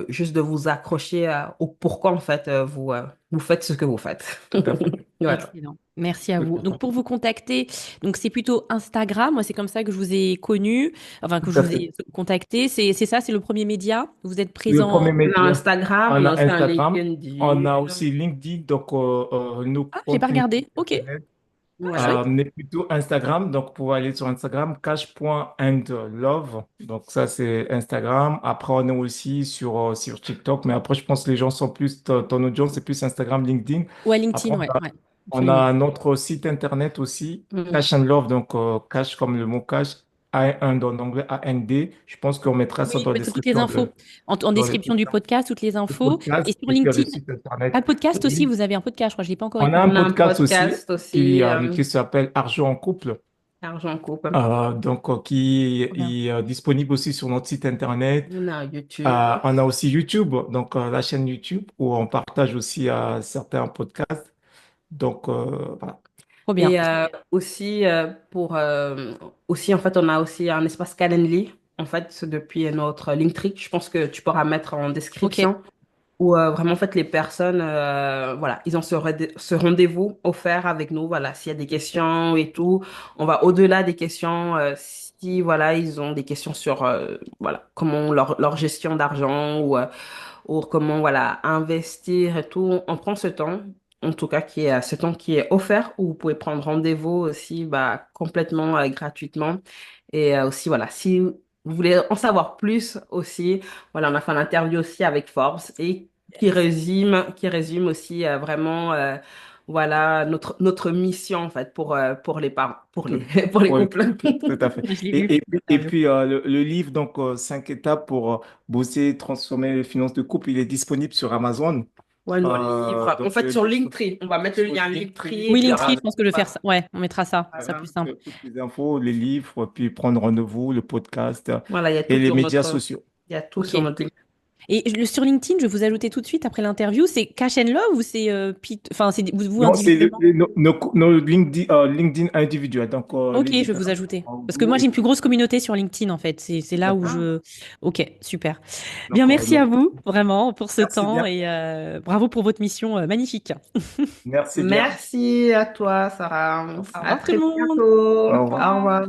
juste de vous accrocher au pourquoi, en fait, vous faites ce que vous faites. Tout à fait. Voilà. Excellent. Merci à Tout vous. à Donc fait. pour vous contacter, donc c'est plutôt Instagram. Moi, c'est comme ça que je vous ai connu, enfin que Tout je à vous fait. ai contacté. C'est ça, c'est le premier média. Vous êtes Le premier présent. On a média, Instagram, on on a a aussi un Instagram, on a LinkedIn. aussi LinkedIn, donc nos Ah, j'ai pas comptes LinkedIn regardé. Ok. personnels. Ah, Ouais. chouette. Mais plutôt Instagram, donc pour aller sur Instagram, cash.andlove. Donc ça, c'est Instagram. Après, on est aussi sur TikTok, mais après, je pense que les gens sont plus, ton audience, c'est plus Instagram, LinkedIn. Ouais, Après, LinkedIn, ouais, ouais, on a absolument. notre site internet aussi, Mhm. Cash and Love, donc cash comme le mot cash, A1 en anglais, A-N-D. Je pense qu'on mettra ça Oui, dans je la mettrai toutes les description infos en dans le description du podcast, toutes les infos. Et podcast sur et puis le LinkedIn, site ah, internet. le podcast aussi, Et vous avez un podcast, je crois, je l'ai pas encore on a un écouté. On a un podcast aussi podcast aussi, qui s'appelle Argent en couple, Argent Couple. donc qui Trop bien. est disponible aussi sur notre site internet. On a YouTube. On a aussi YouTube, donc la chaîne YouTube où on partage aussi certains podcasts. Donc voilà. Trop bien. Et aussi, aussi, en fait, on a aussi un espace Calendly. En fait, c'est depuis notre Linktree. Je pense que tu pourras mettre en Ok. description. où vraiment, en fait, les personnes, voilà, ils ont ce rendez-vous offert avec nous. Voilà, s'il y a des questions et tout, on va au-delà des questions. Si, voilà, ils ont des questions sur, voilà, comment leur gestion d'argent ou comment, voilà, investir et tout, on prend ce temps. En tout cas, ce temps qui est offert, où vous pouvez prendre rendez-vous aussi, bah, complètement gratuitement. Et aussi, voilà, si vous voulez en savoir plus aussi, voilà, on a fait une interview aussi avec Forbes et qui résume aussi vraiment voilà notre mission en fait pour les parents, pour les Tout, pour les oui, couples. tout à fait. Je l'ai vu, cette Et interview. puis le livre, donc, 5 étapes pour bosser, transformer les finances de couple, il est disponible sur Amazon. Ouais, nos livres. En Donc, fait, sur Linktree, on va mettre le sur lien Linktree, Linktree et Oui, puis Linktree, je pense que je vais faire voilà. ça. Ouais, on mettra ça. Ça sera Voilà. plus simple. toutes les infos, les livres, puis prendre rendez-vous, le podcast Voilà, il y a et tout les sur médias notre, sociaux. il y a tout Ok. sur notre Linktree. Et sur LinkedIn, je vais vous ajouter tout de suite après l'interview. C'est Cash and Love ou c'est enfin, c'est vous Non, c'est individuellement? nos LinkedIn, LinkedIn individuels. Donc, Ok, les je vais vous différents ajouter. Parce que vous moi, et j'ai une puis, plus grosse communauté sur LinkedIn, en fait. C'est là où d'accord. Ah, je... Ok, super. Bien, Donc, merci à vous, vraiment, pour ce merci temps bien. et bravo pour votre mission magnifique. Merci bien. merci à toi, Sarah. Au À revoir tout le très monde. bientôt. Au Au revoir. revoir.